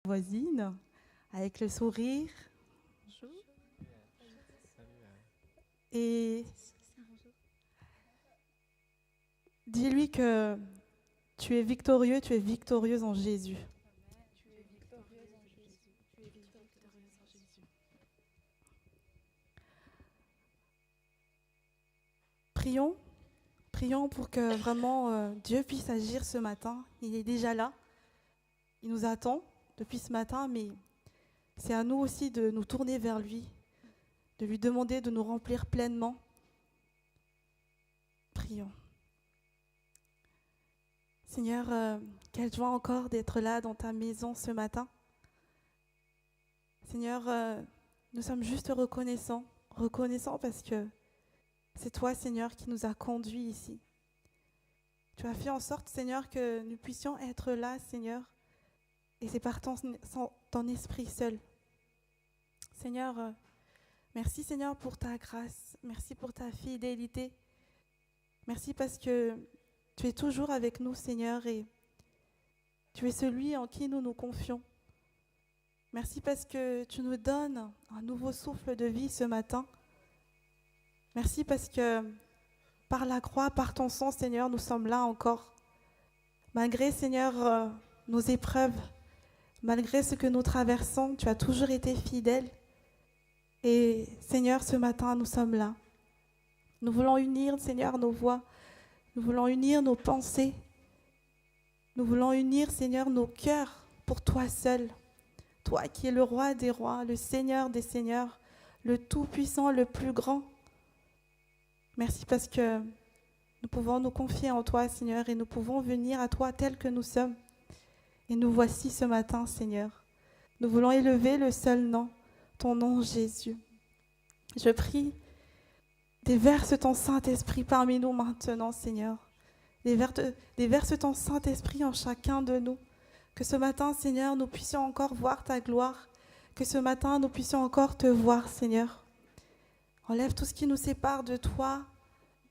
voisine, avec le sourire. Bonjour. Et dis-lui que tu es victorieux, tu es victorieuse en Jésus. Prions pour que vraiment Dieu puisse agir ce matin. Il est déjà là. Il nous attend depuis ce matin, mais c'est à nous aussi de nous tourner vers lui, de lui demander de nous remplir pleinement. Prions. Seigneur, quelle joie encore d'être là dans ta maison ce matin. Seigneur, nous sommes juste reconnaissants parce que c'est toi, Seigneur, qui nous a conduits ici. Tu as fait en sorte, Seigneur, que nous puissions être là, Seigneur, et c'est par ton esprit seul. Seigneur, merci, Seigneur, pour ta grâce. Merci pour ta fidélité. Merci parce que tu es toujours avec nous, Seigneur, et tu es celui en qui nous nous confions. Merci parce que tu nous donnes un nouveau souffle de vie ce matin. Merci parce que par la croix, par ton sang, Seigneur, nous sommes là encore. Malgré, Seigneur, nos épreuves, malgré ce que nous traversons, tu as toujours été fidèle. Et Seigneur, ce matin, nous sommes là. Nous voulons unir, Seigneur, nos voix. Nous voulons unir nos pensées. Nous voulons unir, Seigneur, nos cœurs pour toi seul. Toi qui es le roi des rois, le Seigneur des seigneurs, le tout-puissant, le plus grand. Merci parce que nous pouvons nous confier en toi, Seigneur, et nous pouvons venir à toi tels que nous sommes. Et nous voici ce matin, Seigneur. Nous voulons élever le seul nom, ton nom, Jésus. Je prie, déverse ton Saint-Esprit parmi nous maintenant, Seigneur. Déverse ton Saint-Esprit en chacun de nous. Que ce matin, Seigneur, nous puissions encore voir ta gloire. Que ce matin, nous puissions encore te voir, Seigneur. Enlève tout ce qui nous sépare de toi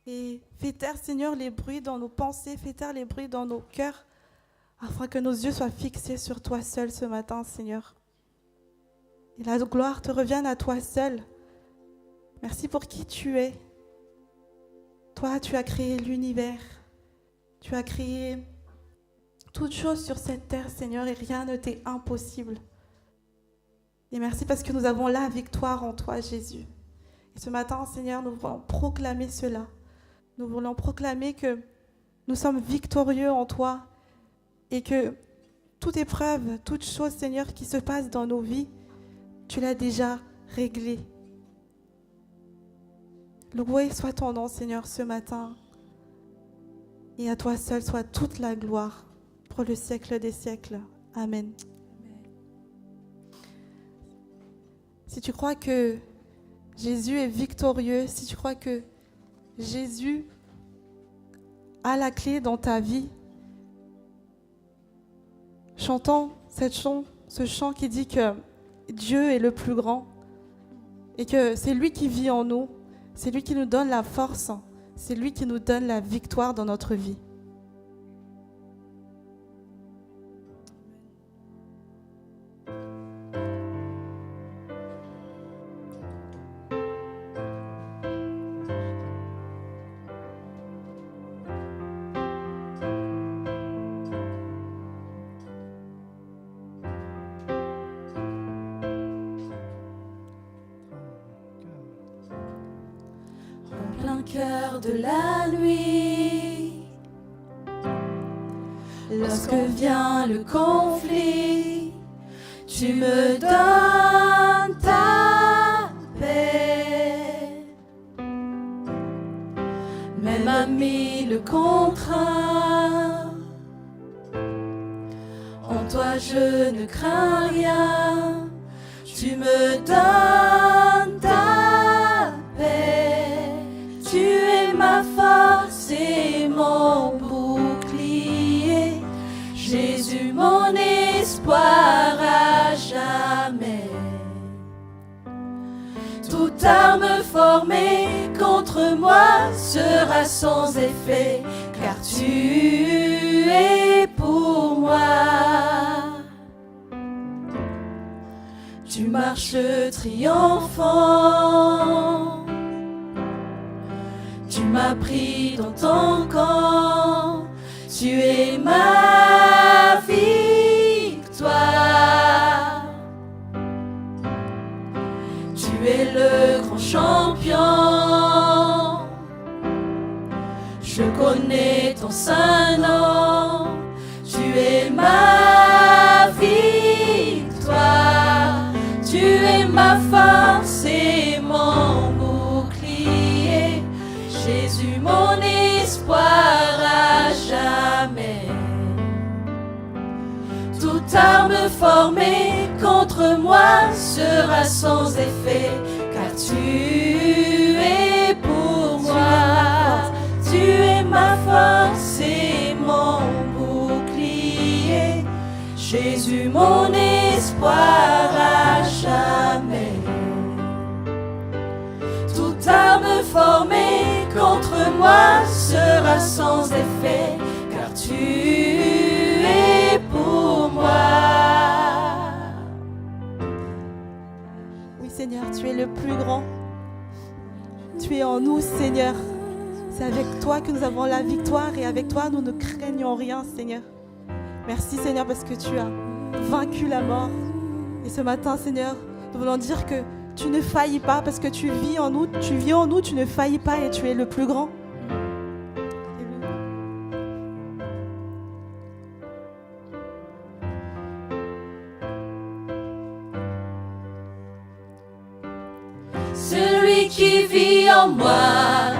et fais taire, Seigneur, les bruits dans nos pensées, fais taire les bruits dans nos cœurs, afin que nos yeux soient fixés sur toi seul ce matin, Seigneur. Et la gloire te revienne à toi seul. Merci pour qui tu es. Toi, tu as créé l'univers. Tu as créé toutes choses sur cette terre, Seigneur, et rien ne t'est impossible. Et merci parce que nous avons la victoire en toi, Jésus. Et ce matin, Seigneur, nous voulons proclamer cela. Nous voulons proclamer que nous sommes victorieux en toi et que toute épreuve, toute chose, Seigneur, qui se passe dans nos vies, tu l'as déjà réglée. Loué soit ton nom, Seigneur, ce matin. Et à toi seul soit toute la gloire pour le siècle des siècles. Amen. Si tu crois que Jésus est victorieux, si tu crois que Jésus a la clé dans ta vie, chantons ce chant qui dit que Dieu est le plus grand et que c'est lui qui vit en nous, c'est lui qui nous donne la force, c'est lui qui nous donne la victoire dans notre vie. Cœur de la nuit, lorsque vient le conflit, tu me donnes ta paix. Même ami le contraint, en toi je ne crains rien, tu me donnes ta paix. Tu es ma force et mon bouclier, Jésus mon espoir à jamais. Toute arme formée contre moi sera sans effet, car tu es pour moi. tu marches triomphant. Tu m'as pris dans ton camp, tu es ma victoire. Tu es le grand champion, je connais ton saint nom, tu es ma victoire. Tu es ma force et mon bouclier, Jésus mon espoir à jamais. Toute arme formée contre moi sera sans effet, car tu es pour moi. Tu es ma force et mon bouclier, Jésus mon espoir à jamais. Toute arme formée contre moi sera sans effet, car tu es pour moi. Oui Seigneur, tu es le plus grand. Tu es en nous Seigneur. C'est avec toi que nous avons la victoire et avec toi nous ne craignons rien Seigneur. Merci Seigneur parce que tu as vaincu la mort. Et ce matin Seigneur, nous voulons dire que tu ne faillis pas parce que tu vis en nous, tu ne faillis pas et tu es le plus grand. Celui qui vit en moi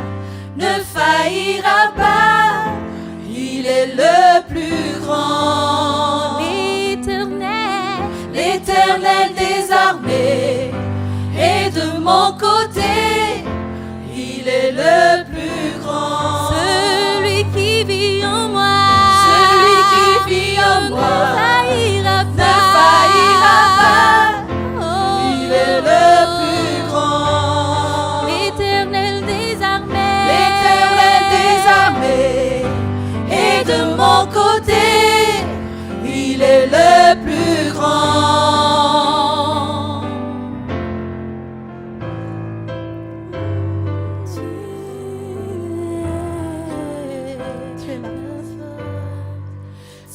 ne faillira pas, il est le plus grand. L'Éternel des armées est de mon côté, il est le plus grand. Celui qui vit en moi, ne faillira pas, il est le plus grand. L'Éternel des armées est de mon côté, il est le plus grand.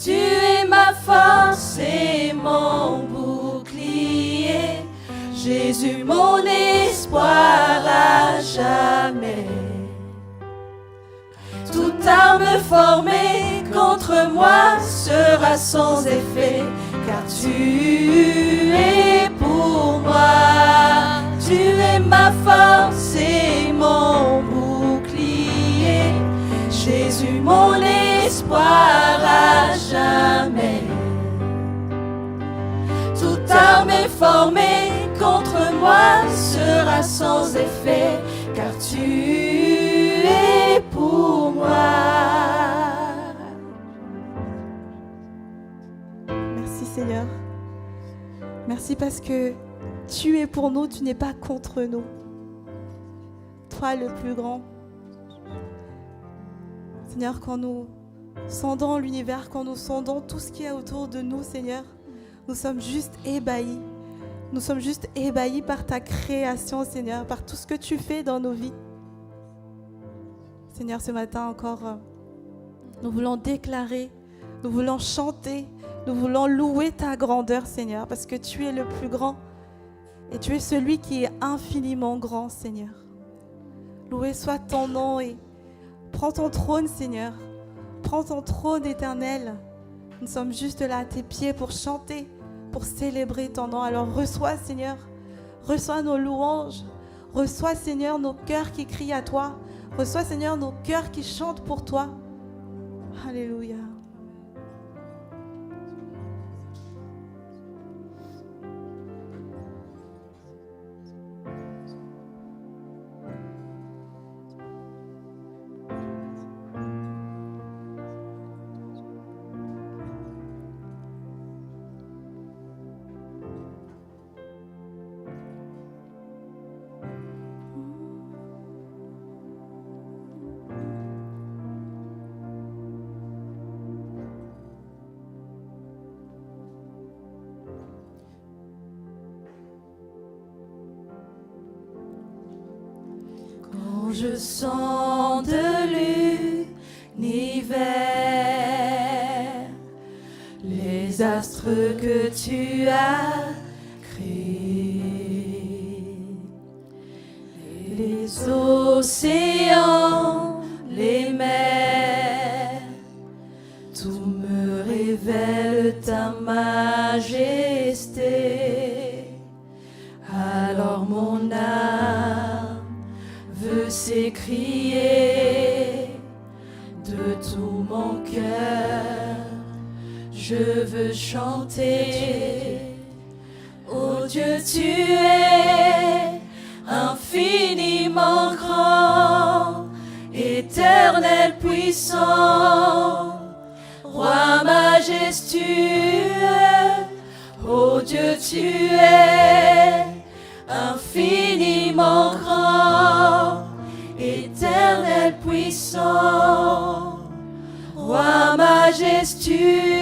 Tu es ma force et mon bouclier, Jésus mon espoir à jamais. Toute arme formée contre moi sera sans effet, car tu es pour moi. Tu es ma force et mon bouclier, Jésus mon espoir à jamais. Toute arme formée contre moi sera sans effet, car tu es pour moi. Merci Seigneur. Merci parce que tu es pour nous, tu n'es pas contre nous. Toi le plus grand. Seigneur, quand nous sondons l'univers, quand nous sondons tout ce qui est autour de nous, Seigneur, nous sommes juste ébahis. Nous sommes juste ébahis par ta création, Seigneur, par tout ce que tu fais dans nos vies. Seigneur, ce matin encore, nous voulons déclarer, nous voulons chanter, nous voulons louer ta grandeur, Seigneur, parce que tu es le plus grand et tu es celui qui est infiniment grand, Seigneur. Loué soit ton nom et prends ton trône, Seigneur. Prends ton trône éternel. Nous sommes juste là à tes pieds pour chanter, pour célébrer ton nom. Alors reçois, Seigneur, reçois nos louanges. Reçois, Seigneur, nos cœurs qui crient à toi. Reçois, Seigneur, nos cœurs qui chantent pour toi. Alléluia. je sens de l'univers les astres que tu as créés, les océans, les mers, tout me révèle ta majesté. Alors mon âme veut s'écrier de tout mon cœur, je veux chanter. Oh Dieu, tu es infiniment grand, éternel puissant, roi majestueux. Oh Dieu, tu es infiniment grand, éternel puissant, roi majestueux.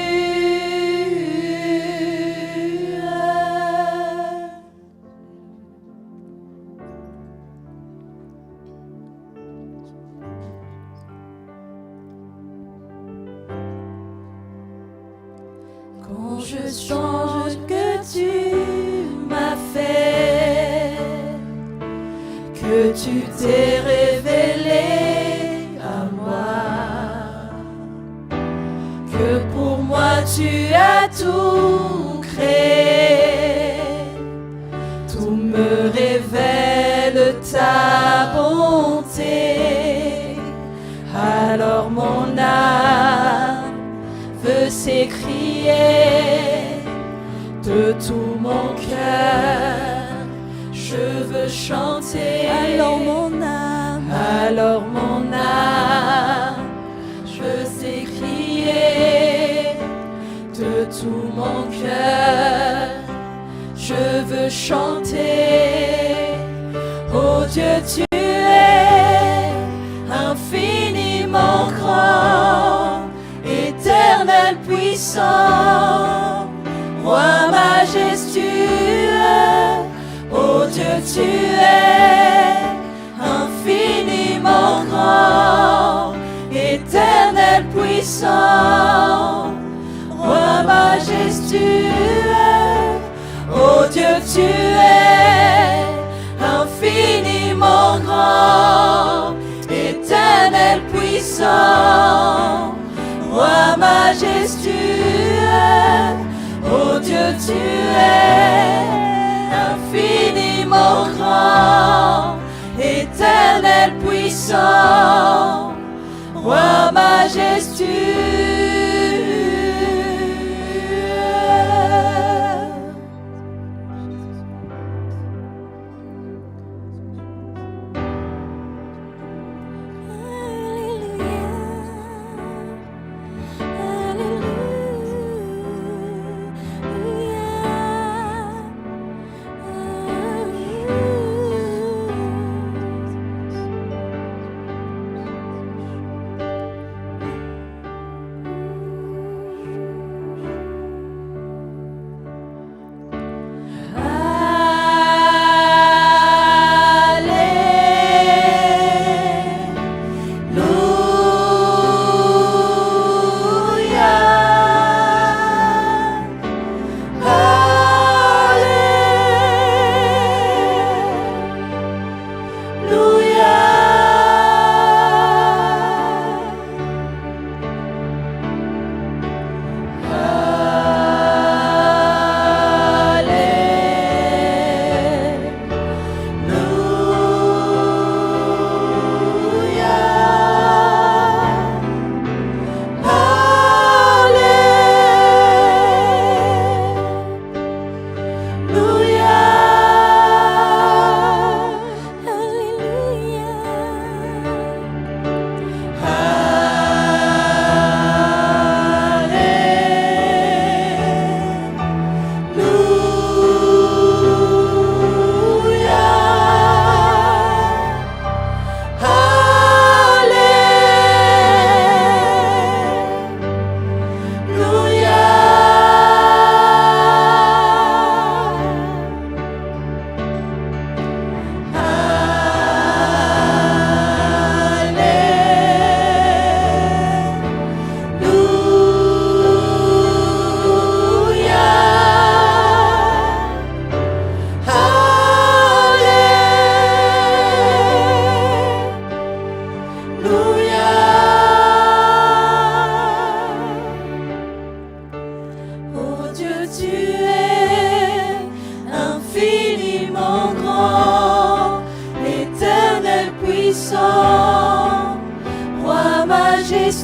Quand je songe que tu m'as fait, que tu t'es révélé à moi, que pour moi tu as tout créé, tout me révèle ta bonté. Alors mon âme veut s'écrier de tout mon cœur, je veux chanter. Alors mon âme, je veux s'écrier de tout mon cœur, je veux chanter. Oh Dieu, tu es infiniment grand, éternel puissant, roi majestueux. Oh Dieu, tu es infiniment grand, éternel puissant, roi majestueux. Oh Dieu, tu es infiniment grand, éternel puissant, roi majestueux. Oh Dieu, tu es infiniment grand, éternel puissant, roi majestueux.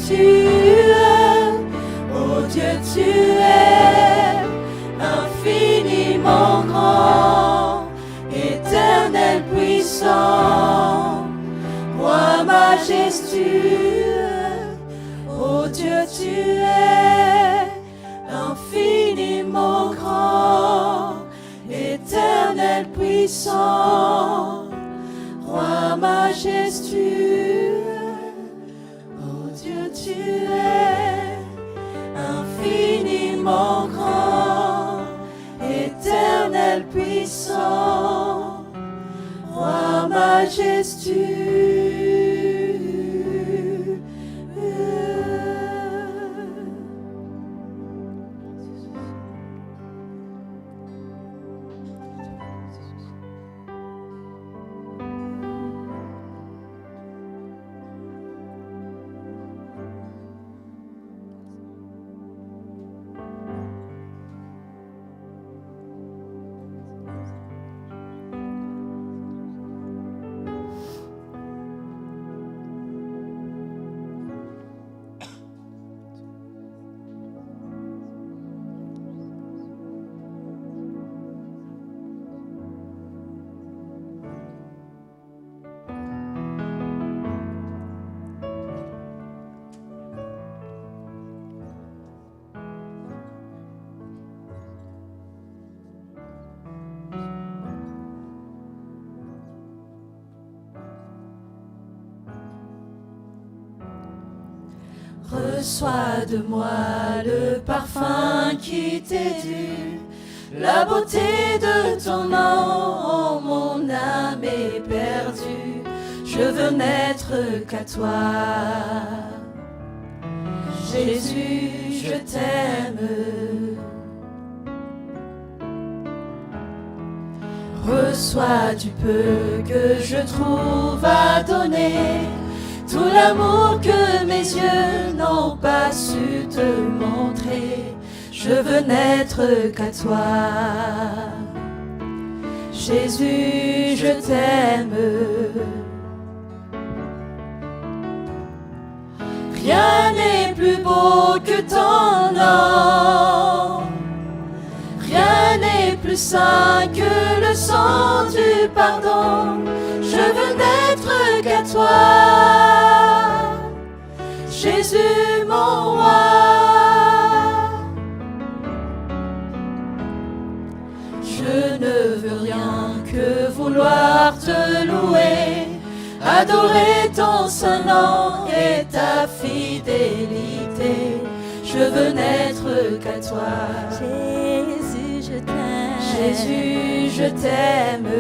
majestueux. Oh Dieu, tu es infiniment grand, éternel puissant, roi majestueux. Oh Dieu, tu es infiniment grand, éternel puissant, roi majestueux. Oh Dieu, tu es infiniment grand, éternel puissant, roi majestueux. Reçois de moi le parfum qui t'est dû, la beauté de ton nom, mon âme est perdue. Je veux n'être qu'à toi. Jésus, je t'aime. Reçois du peu que je trouve à donner, tout l'amour que mes yeux n'ont pas su te montrer. Je veux n'être qu'à toi. Jésus, je t'aime. Rien n'est plus beau que ton nom. Rien n'est plus saint que le sang du pardon. Je veux n'être qu'à toi, Jésus mon roi. Je ne veux rien que vouloir te louer, adorer ton saint nom et ta fidélité. Je veux n'être qu'à toi. Jésus, je t'aime. Jésus, je t'aime.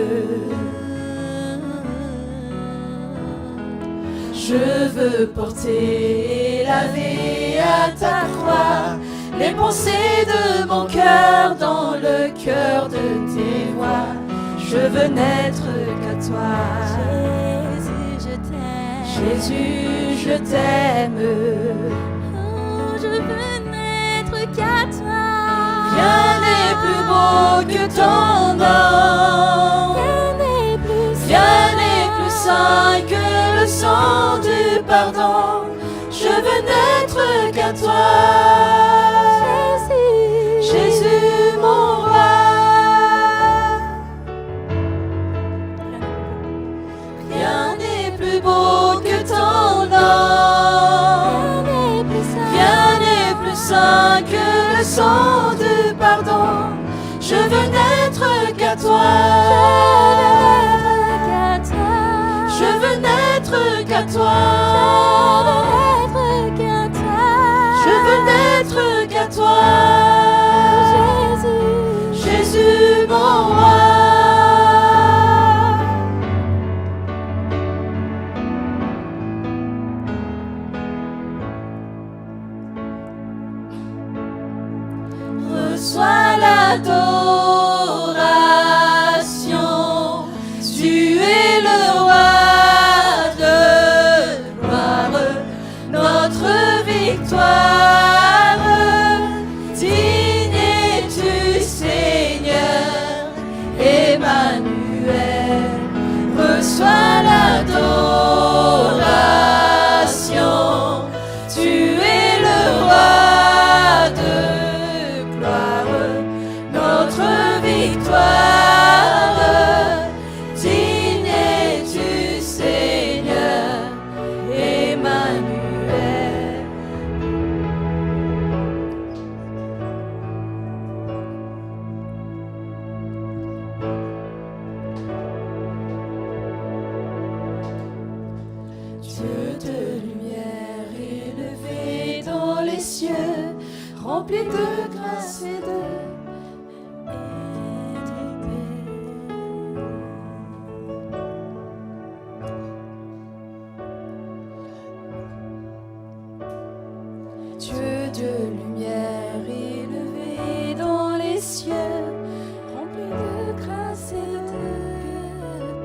Je veux porter et laver à ta croix les pensées de mon cœur dans le cœur de tes voix. Je veux n'être qu'à toi. Jésus, je t'aime. Jésus, je t'aime. Oh, je veux n'être qu'à toi. Rien n'est plus beau que ton nom. Rien n'est plus saint que le sang du pardon. Je veux n'être qu'à toi, Jésus, Jésus mon roi. Rien n'est plus beau que ton nom. Rien n'est plus saint que le sang du pardon. Je veux n'être qu'à toi. Je veux n'être qu'à toi. Je veux n'être qu'à toi. Jésus mon roi. Reçois l'adoration. rempli de grâce et de Dieu de lumière élevé dans les cieux, rempli de grâce et de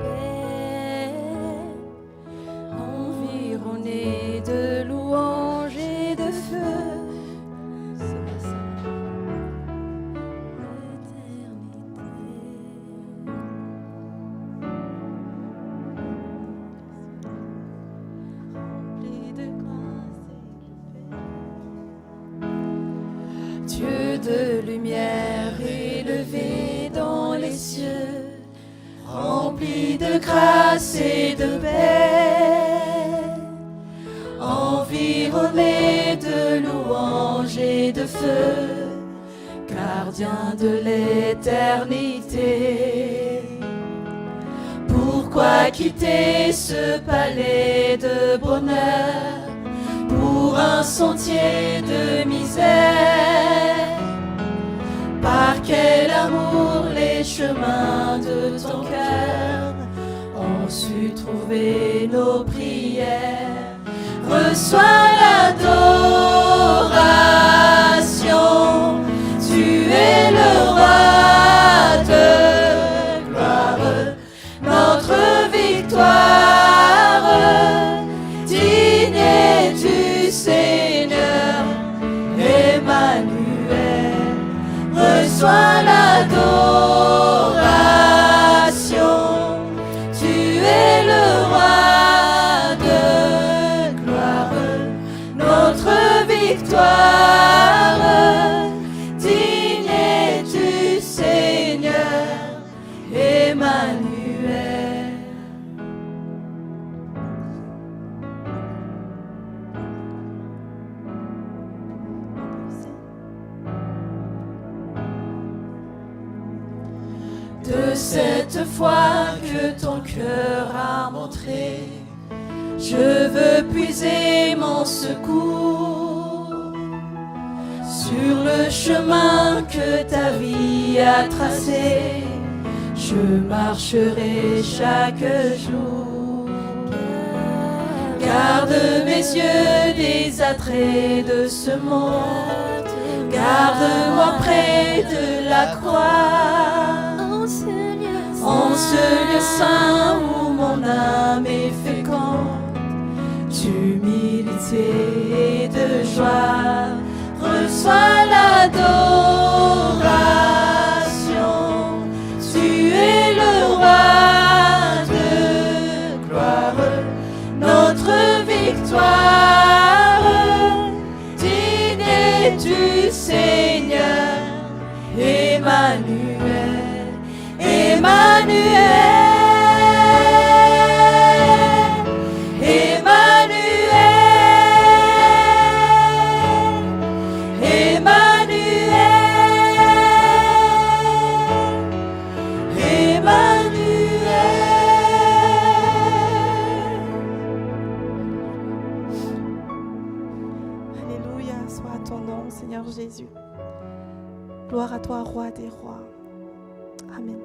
paix, environné de louanges et de feu. Dieu de lumière élevé dans les cieux, rempli de grâce et de paix, environné de louanges et de feu, gardien de l'éternité. Pourquoi quitter ce palais de bonheur pour un sentier de misère? Par quel amour les chemins de ton cœur ont su trouver nos prières. Reçois l'adoration, tu es le roi de gloire, notre victoire, digne es-tu Seigneur, Emmanuel. Reçois l'adoration, tu es le roi de gloire, notre victoire, digne es-tu Seigneur, Emmanuel. De cette foi que ton cœur a montré, je veux puiser mon secours sur le chemin que ta vie a tracé. Je marcherai chaque jour. Garde mes yeux des attraits de ce monde, garde-moi près de la croix. En ce lieu saint où mon âme est féconde, d'humilité et de joie, reçois l'adoration. Tu es le roi de gloire, notre victoire, digne es-tu Seigneur, Emmanuel. Emmanuel, Emmanuel, Emmanuel, Emmanuel. Alléluia, soit à ton nom, Seigneur Jésus. Gloire à toi, roi des rois. Amen.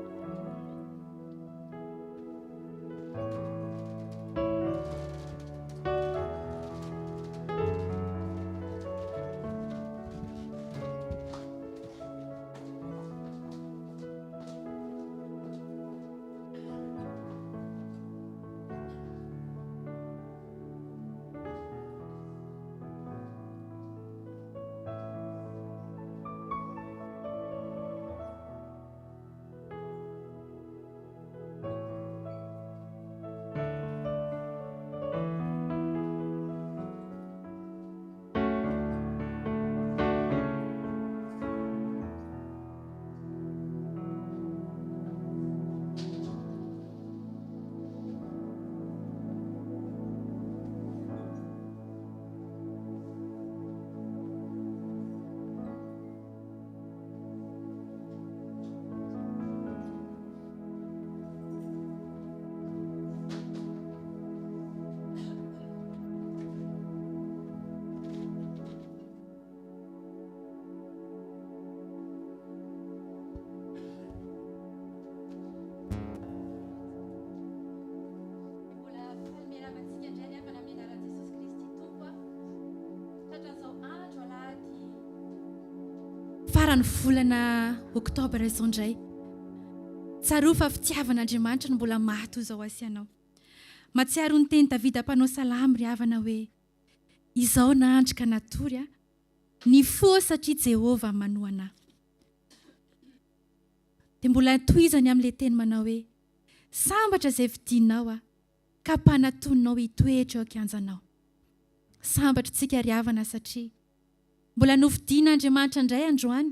farany volana Octobre izao indray. Tsaroa fa fitiavan'Andriamanitra no mbola maty izao asianao. Matsiaro ny teny Davida mpanao salamy ry havana hoe izao nahandrika natory ny fo satria Jehova manoa anahy. Dia mbola tohizany amin'ilay teny manao hoe sambatra izay vidinao ka mpanatonao hitoetra eo an-kianjanao. Sambatra tsika ry havana satria mbola novidian'Andriamanitra indray androany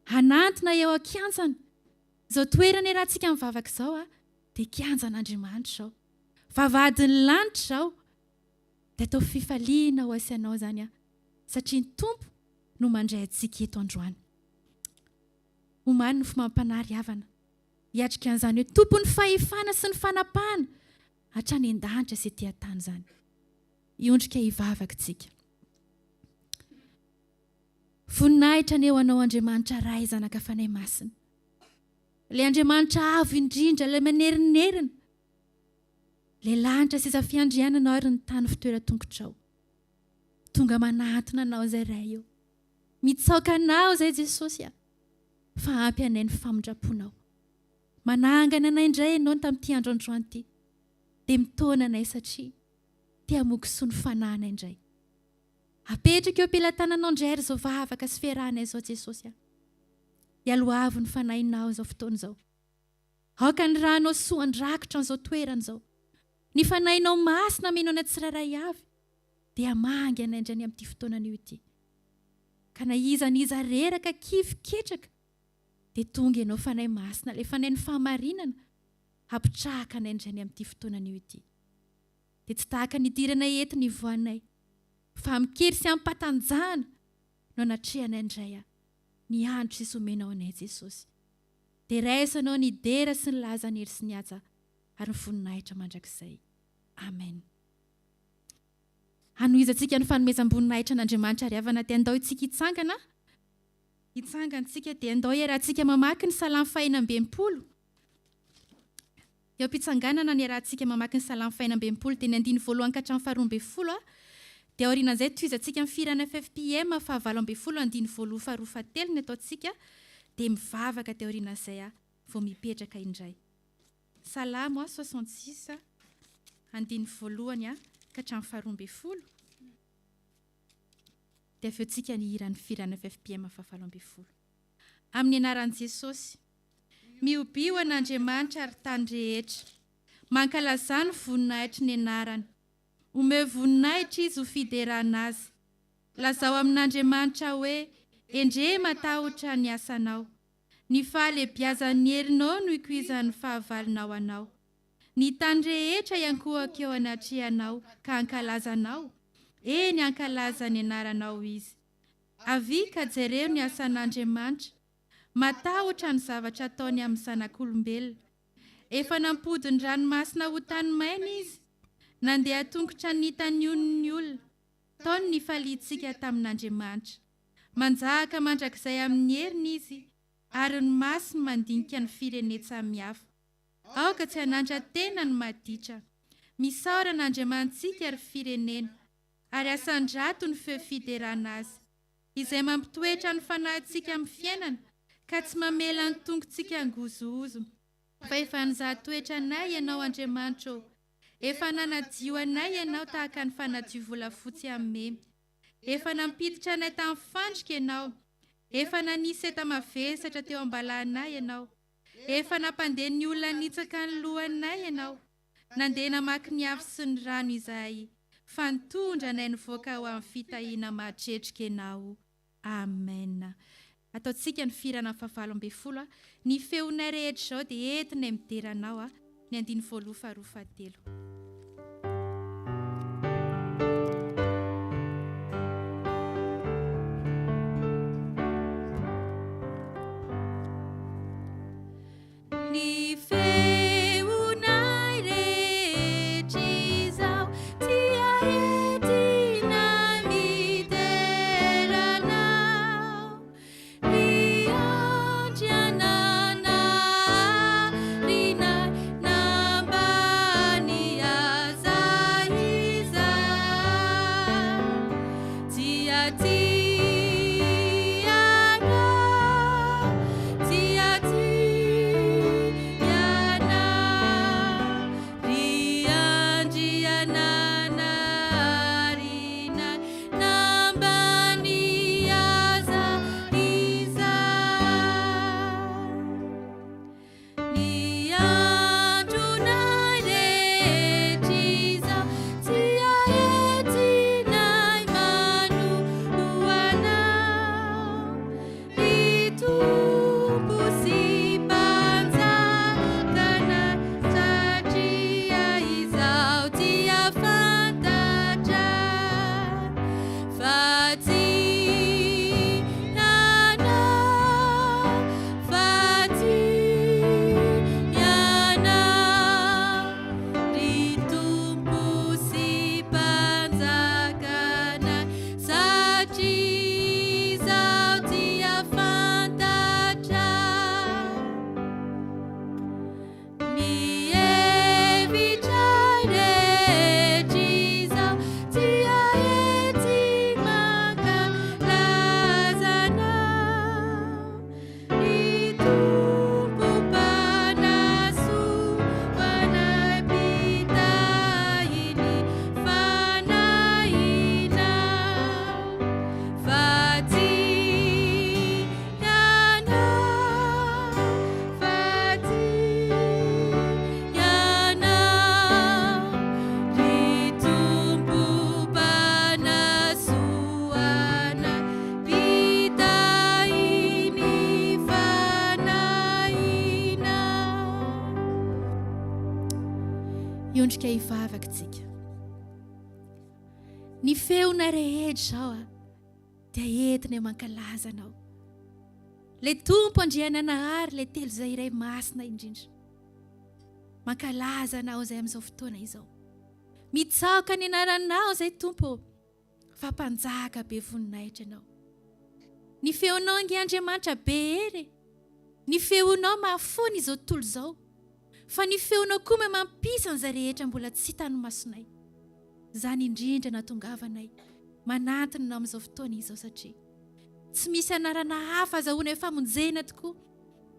hanantona eo an-kianjana. Izao toerana iarahantsika mivavaka izao dia kianjan'Andriamanitra izao. Vavahadin'ny lanitra izao dia atao fifaliana ho asianao izany satria ny Tompo no mandray antsika eto androany. Omany no fomam-panahy ry havana. Hiatrika an'izany hoe tompony fahefana sy ny fanapahana hatrany an-danitra sy etỳ an-tany izany. Iondrika hivavaka tsika. Voninahitra ny eo anao Andriamanitra ray zanaka fanahy masina. Ilay Andriamanitra avo indrindra, ilay manerinerina. Ilay lanitra sy fiandrianana ary ny tany fitoeran-tongotrao. Tonga manatona anao izay ray eo. Mitsaoka anao izay Jesosy fa ampy anay ny famindraponao. Manangana anay indray ianao tamin'ity androandroany ity. Dia mitaona anay satria tia mokoso ny fanahana indray. Apetraka eo am-pelantananao indray ary izao vavaka sy fiarahanay izao Jesosy. Hialoavo ny fanahinao izao fotoana izao. Aoka ny ranao soan-drakitra izao toerana izao. Ny fanahinao masina mino anaty tsirairay avy dia mangy anay indray amin'ity fotoana ity. Ka na iza reraka kiviketraka dia tonga ianao fanahy masina, ilay fanahy ny fahamarinana hampitrahaka anay indray amin'ity fotoana ity. Dia tsy tahaka ny idiranay eto ny voanay fa mikery sy ampatanjahana no anatrehanay indray ny andro sy somenao anay Jesosy. Dia raisanao ny dera sy ny laza ny hery sy ny haja ary ny voninahitra mandrakizay. Amen. Hanohizantsika ny fanomezam-boninahitra n'Andriamanitra ry havana dia andao itsika hitsangana. Hitsangantsika dia andao iarahantsika mamaky ny salamy 120. Eo am-pitsanganana ny iarahantsika mamaky ny salamy 120 dia ny 9 ka hatramin'ny 12. Dia aorianan'izay tohizantsika amin'ny firana FPTM 7 faharoa ny ataontsika dia mivavaka dia aorianan'izay vao mipetraka indray. Salamo 66 1 ka hatramin'ny 12. Dia feontsika ny hiran'ny firana FPTM 7. Amin'ny anaran'i Jesosy, miobio an'Andriamanitra ary tany rehetra, mankalaza ny voninahitra ny anarany. Omeo voninahitra izy ho fiderana azy. Lazao amin'Andriamanitra hoe endre matahotra ny asanao. Ny fahalebiazan'ny herinao no ikuizan'ny fahavalonao anao. Ny tany rehetra iankohaka eo anatrehanao ka ankalazanao. Eny ankalaza ny anaranao izy. Avy ka jereo ny asan'Andriamanitra. Matahotra ny zavatra ataony amin'ny zanak'olombelona. Efa nampody ny ranomasina ho tany maina izy. Nandeha tongotra ny tany on'ny olona. Taony ny falitsika tamin'Andriamanitra. Manjaka mandrakizay amin'ny heriny izy. Ary ny masiny mandinika ny firenena samihafa. Aoka tsy hanantra tena ny maditra. Misaora n'Andriamantsika ary firenena. Ary asan-drato ny feo fiderana azy. Izay mampitoetra ny fanahintsika amin'ny fiainana. Ka tsy mamela ny tongotsika angozohozo. Fa efa nizahan-toetra anay ianao Andriamanitra. Efa nanadio anay ianao tahaka ny fanadio volafotsy amin'ny memy. Efa nampiditra anay tamin'ny fandrika ianao. Efa nanisy eta-mavesatra teo ambalanay ianao. Efa nampandeha ny olona nitsaka ny lohanay ianao. Nandeha namaky ny afo sy ny rano izay. Fa nitondra anay nivoaka ho amin'ny fitahiana mahatretrika ianao. Amen. Ataontsika ny firana 7. Ny feonay rehetra izao dia entinay mideranao ny 9 faharoa. Tia iondrika hivavakantsika. Ny feona rehetra zao dia entina mankalaza anao. Le tompo andriananahary le telo izay iray masina indrindra. Mankalaza anao izay amin'izao fotoana izao. Mitsaoka ny anaranao izay tompo, fa mpanjaka be voninahitra ianao. Ny feonao angiandriamanitra be hery, ny feonao mahafony izao tontolo izao, fa ny feonao koa mampisana izay rehetra mbola tsy hitany masonay. Izany indrindra nahatongavanay manantona anao amin'izao fotoana izao satria tsy misy anarana hafa azahoana famonjena tokoa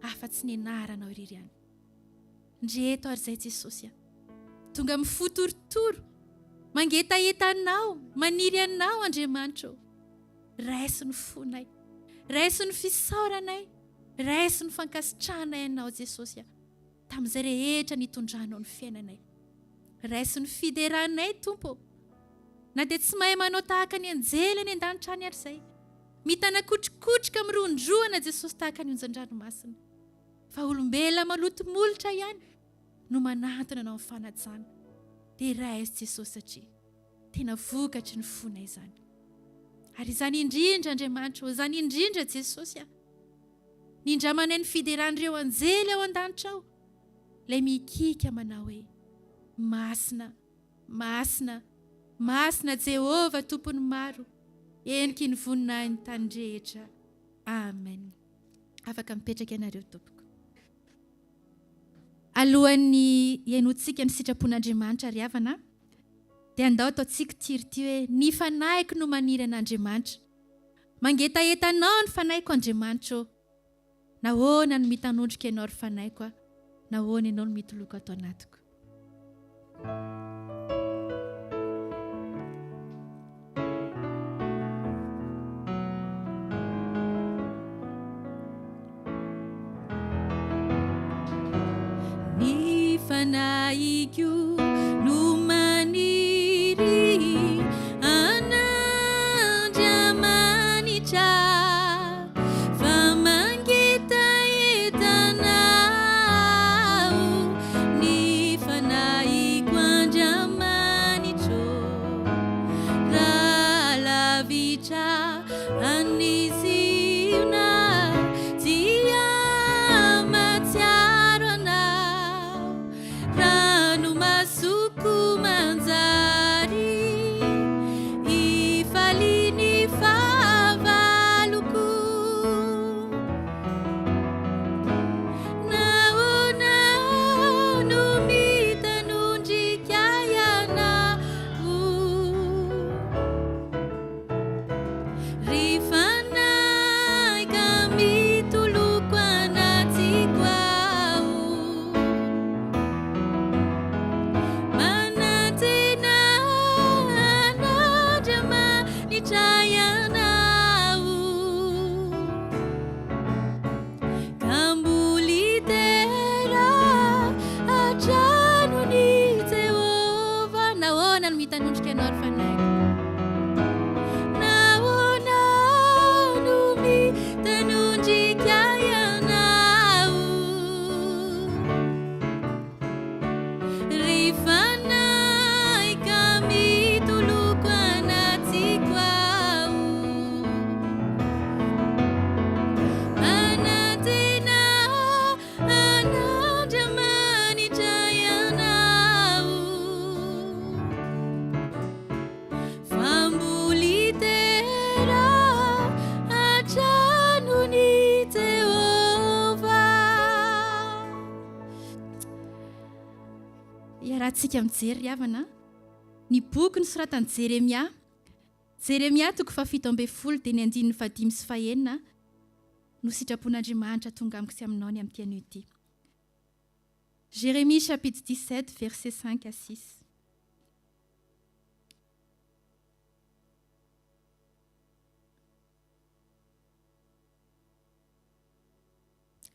afa-tsy ny anaranao irery ihany. Ndreto ary izay Jesosy tonga mifotorotoro, mangetaetanao, maniry anao Andriamanitra. Raiso ny fonay, raiso ny fisaoranay, raiso ny fankasitranay anao Jesosy tamin'izay rehetra nitondranao ny fiainanay. Raiso ny fideranay tompo, na dia tsy mahay manao tahaka ny anjely ny an-danitra any ary izay, mitanakotrikotrika mirondroana Jesosy tahaka ny onjan-dranomasina, fa olombela malotomolotra ihany no manantona anao amin'ny fanajana. Dia raiso Jesosy satria tena vokatry ny fonay izany. Ary izany indrindra Andriamanitra, izany indrindra Jesosy nindramanay ny fideran'ireo anjely ao an-danitra ao, ilay mikika manao hoe masina, masina, masina Jehova tompony maro, eniky ny voninahiny tany rehetra. Amen. Afaka mipetraka ianareo tompoko. Alohan'ny hiainoantsika ny sitrapon'Andriamanitra ry havana, dia andao ataontsika tirity hoe ny fanahyko no maniry an'Andriamanitra. Mangetaetanao ny fanahyko Andriamanitra. Nahoana no mitanondrika ianao ry fanahyko, nahoana ianao no mitoloka atao anatiko. Ny fanahyko no maniry an'Andriamanitra, fa mangetaetanao ny fanahyko Andriamanitra. Raha lavitra aniziona dia matsiaro anao, rano masoko manjary ifaliny fahavaloko. Nahoana no mitanondrika ianao, ry fanahy ka mitoloko anatiko ao. Manantena an'Andriamanitra ianao, ka mboly tera hatranony Jehova. Nahoana no mitanondrika ianao ry fanahiko, nahoana no mitanondrika ianao, ry fanahy ka mitoloko anatiko ao. Manantena an'Andriamanitra ianao, fa mboly tera hatranony Jehova. Iarahantsika mijery ry havana ny boky nosoratan'i Jeremia. Jeremia 7:10 dia ny 5 sy 6 no sitrapon'Andriamanitra tonga amiko sy aminao ny amin'ity anio ity. Jérémie chapitre 17 verset 5 à 6.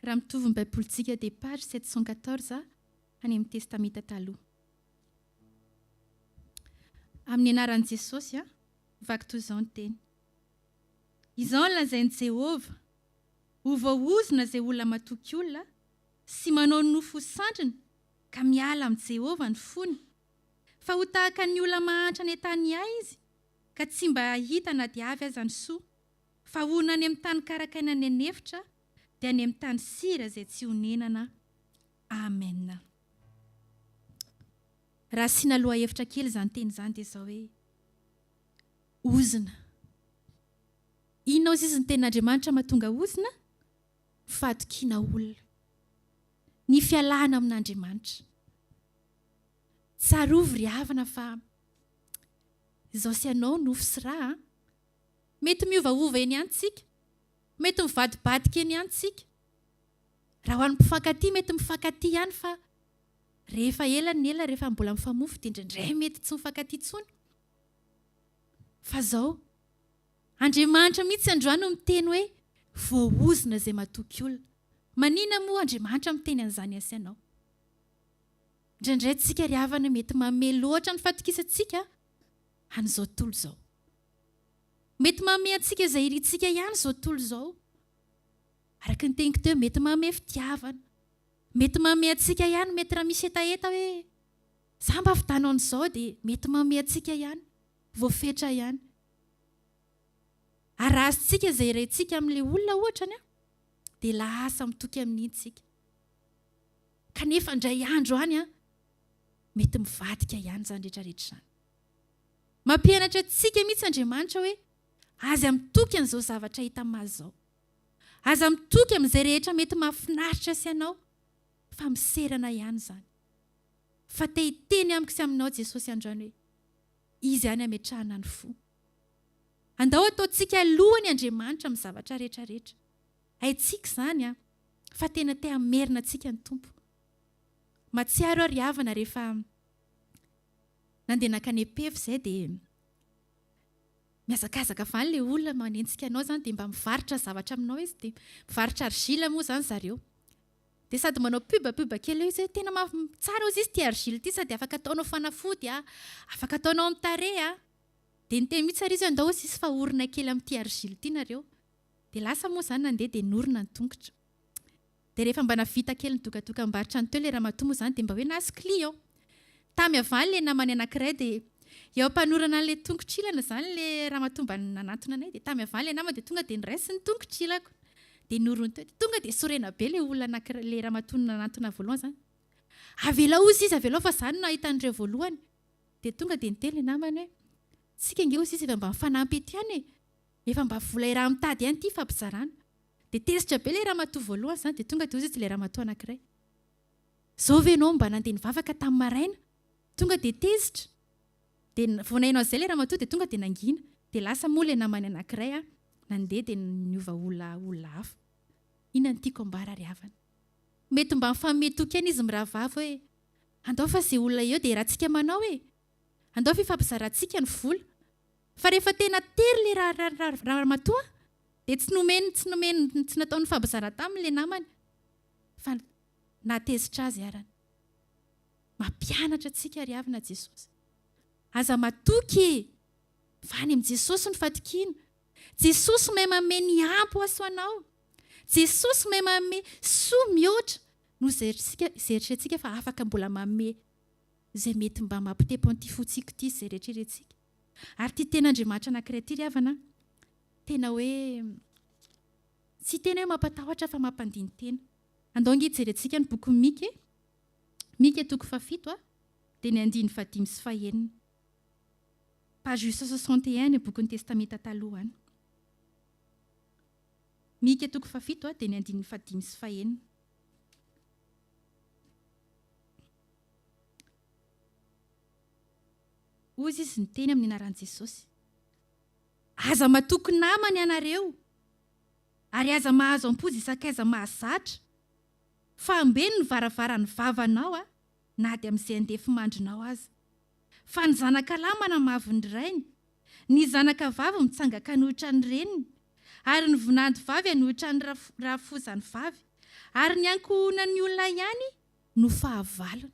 Raha mitovy ny baibolitsika dia page 714 any amin'ny testamenta taloha. Amin'ny anaran'i Jesosy vaky toy izao ny teny. Izao ny lazain'i Jehova, ho voaozina izay olona matoky olona sy manao nofo sandrina ka miala amin'i Jehova ny fony, fa ho tahaka ny olona mahantra ny tany izy ka tsy mba hita na dia avy aza ny soa fa hoana any amin'ny tany karakaina ny anefitra dia any amin'ny tany sira izay tsy honenana. Amen. Raha siana loha hevitra kely izany teny izany dia izao hoe ozina. Inona ozy izy ny tenin'Andriamanitra mahatonga ozina? Fatokiana olona. Ny fialahana amin'Andriamanitra. Tsarovy ry havana fa izao sy ianao nofo sy raha. Mety miovaova eny antsika. Mety mivadibadika eny antsika. Raha ho an'ny mpifankatia mety mifankatia ihany fa rehefa ela rehefa mbola mifamofo dia indraindray mety tsy mifankatia intsony. Fa izao Andriamanitra mihitsy androany no miteny hoe voaozina izay mahatoky olona. Manina moa Andriamanitra miteny an'izany asa ianao. Indraindray tsika ry havana mety manome loatra ny fatokisantsika an'izao tontolo izao. Mety manome antsika izay irintsika ihany izao tontolo izao. Araka ny teniko teo mety manome fitiavana. Mety manome antsika ihany mety raha misy etaeta hoe izaho mba avitanao an'izao dia mety manome antsika ihany. Voafetra ihany. Arazintsika izay irentsika amin'ilay olona ohatrany dia lasa mitoky amin'iny tsika. Kanefa indray andro any mety mivadika ihany izany rehetrarehetra izany. Mampianatra antsika mihitsy Andriamanitra hoe aza mitoky an'izao zavatra hita maso izao. Aza mitoky amin'izay rehetra mety mahafinaritra sy ianao fa miserana ihany izany. Fa te hiteny amiko sy aminao Jesosy androany hoe izy ihany ametrahana ny fo. Andao ataontsika alohany Andriamanitra amin'ny zavatra rehetrarehetra. Haintsika izany fa tena te hamerina antsika ny Tompo. Matsiaro ary havana rehefa nandeha nakany Epefy izay dia miazakazaka fa ilay olona manentsika anao izany dia mba mivarotra zavatra aminao izy dia mivarotra argila moa izany zareo. Dia sady manao pub kely izy tena tsara izy ity argila ity sady afaka ataonao fanafody afaka ataonao amin'ny tarehy dia ny teny mihitsy ary izy andao sisy fa orina kely amin'ity argila ity nareo. Dia lasa moa izany nandeha dia norina ny tongotra. Dia rehefa mba navita kely ny dokam-barotra ny teo ilay ramatoa moa izany dia mba hoe nasy client. Tamy avany ilay namany anankiray dia eo mpanorana an'ilay tongotr'ilana izany ilay ramatoa mba nanantona anay dia tamy avany ilay namany dia tonga dia niraisy ny tongotr'ilako. Dia norony teo tonga dia sorena be ilay olona ilay ramatoa nanantona voalohany izany. Avela ozy izy avela fa izany no ahitan'ireo voalohany. Dia tonga dia niteny ilay namany hoe sika inge ozy izy efa mba mifanampy ety ihany efa mba vola iraha mitady ihany ity fampizarana. Dia tezitra be ilay ramatoa voalohany izany dia tonga dia ozy izy ilay ramatoa anankiray. Izao ve ianao mba nandeha nivavaka tamin'ny maraina? Tonga dia tezitra. Dia vonainao izay ilay ramatoa dia tonga dia nangina. Dia lasa moa ilay namany anankiray nandeha dia niova olona hafa. Inona no tiako ambara ry havana? Mety mba mifametoky izy mirahavavy hoe andao fa izay olona eo dia rahantsika manao andao fa ifampizarantsika ny vola. Fa rehefa tena tery ilay ramatoa dia tsy nataony fampizarana tamin'ilay namany fa natezitra azy arany. Mampianatra antsika ry havana Jesosy. Aza matoky fa any amin'ny Jesosy ny fatokiana. Jesosy mahay manome ny ampy ho asoanao. Jesosy mahay manome soa mihoatra no eritreretintsika fa afaka mbola manome izay mety mba mampite-ponty fotsika ity izay rehetrarehetritsika. Ary ity ten'Andriamanitra anankiray ity ry havana tena hoe tsy tena hoe mampatahotra fa mampandiny tena. Andao ange jerentsika ny boky Mika toko 7 dia ny 5:5. Page 61 ny boky ny testamenta taloha any. Mika toko 7 dia ny 5:5. Ozy izy ny teny amin'ny anaran'i Jesosy. Aza matoky namany ianareo ary aza mahazo am-pozy isakaiza mahazatra. Fa ambeny ny varavarany vavanao na dia amin'izay andefy mandrinao aza. Fa ny zanaka lahy manamavy ny rainy, ny zanaka vavy mitsangaka nohitra ny reniny, ary ny vonandy vavy anohitra ny rafozany vavy, ary ny ankohonan'ny olona ihany no fahavalony.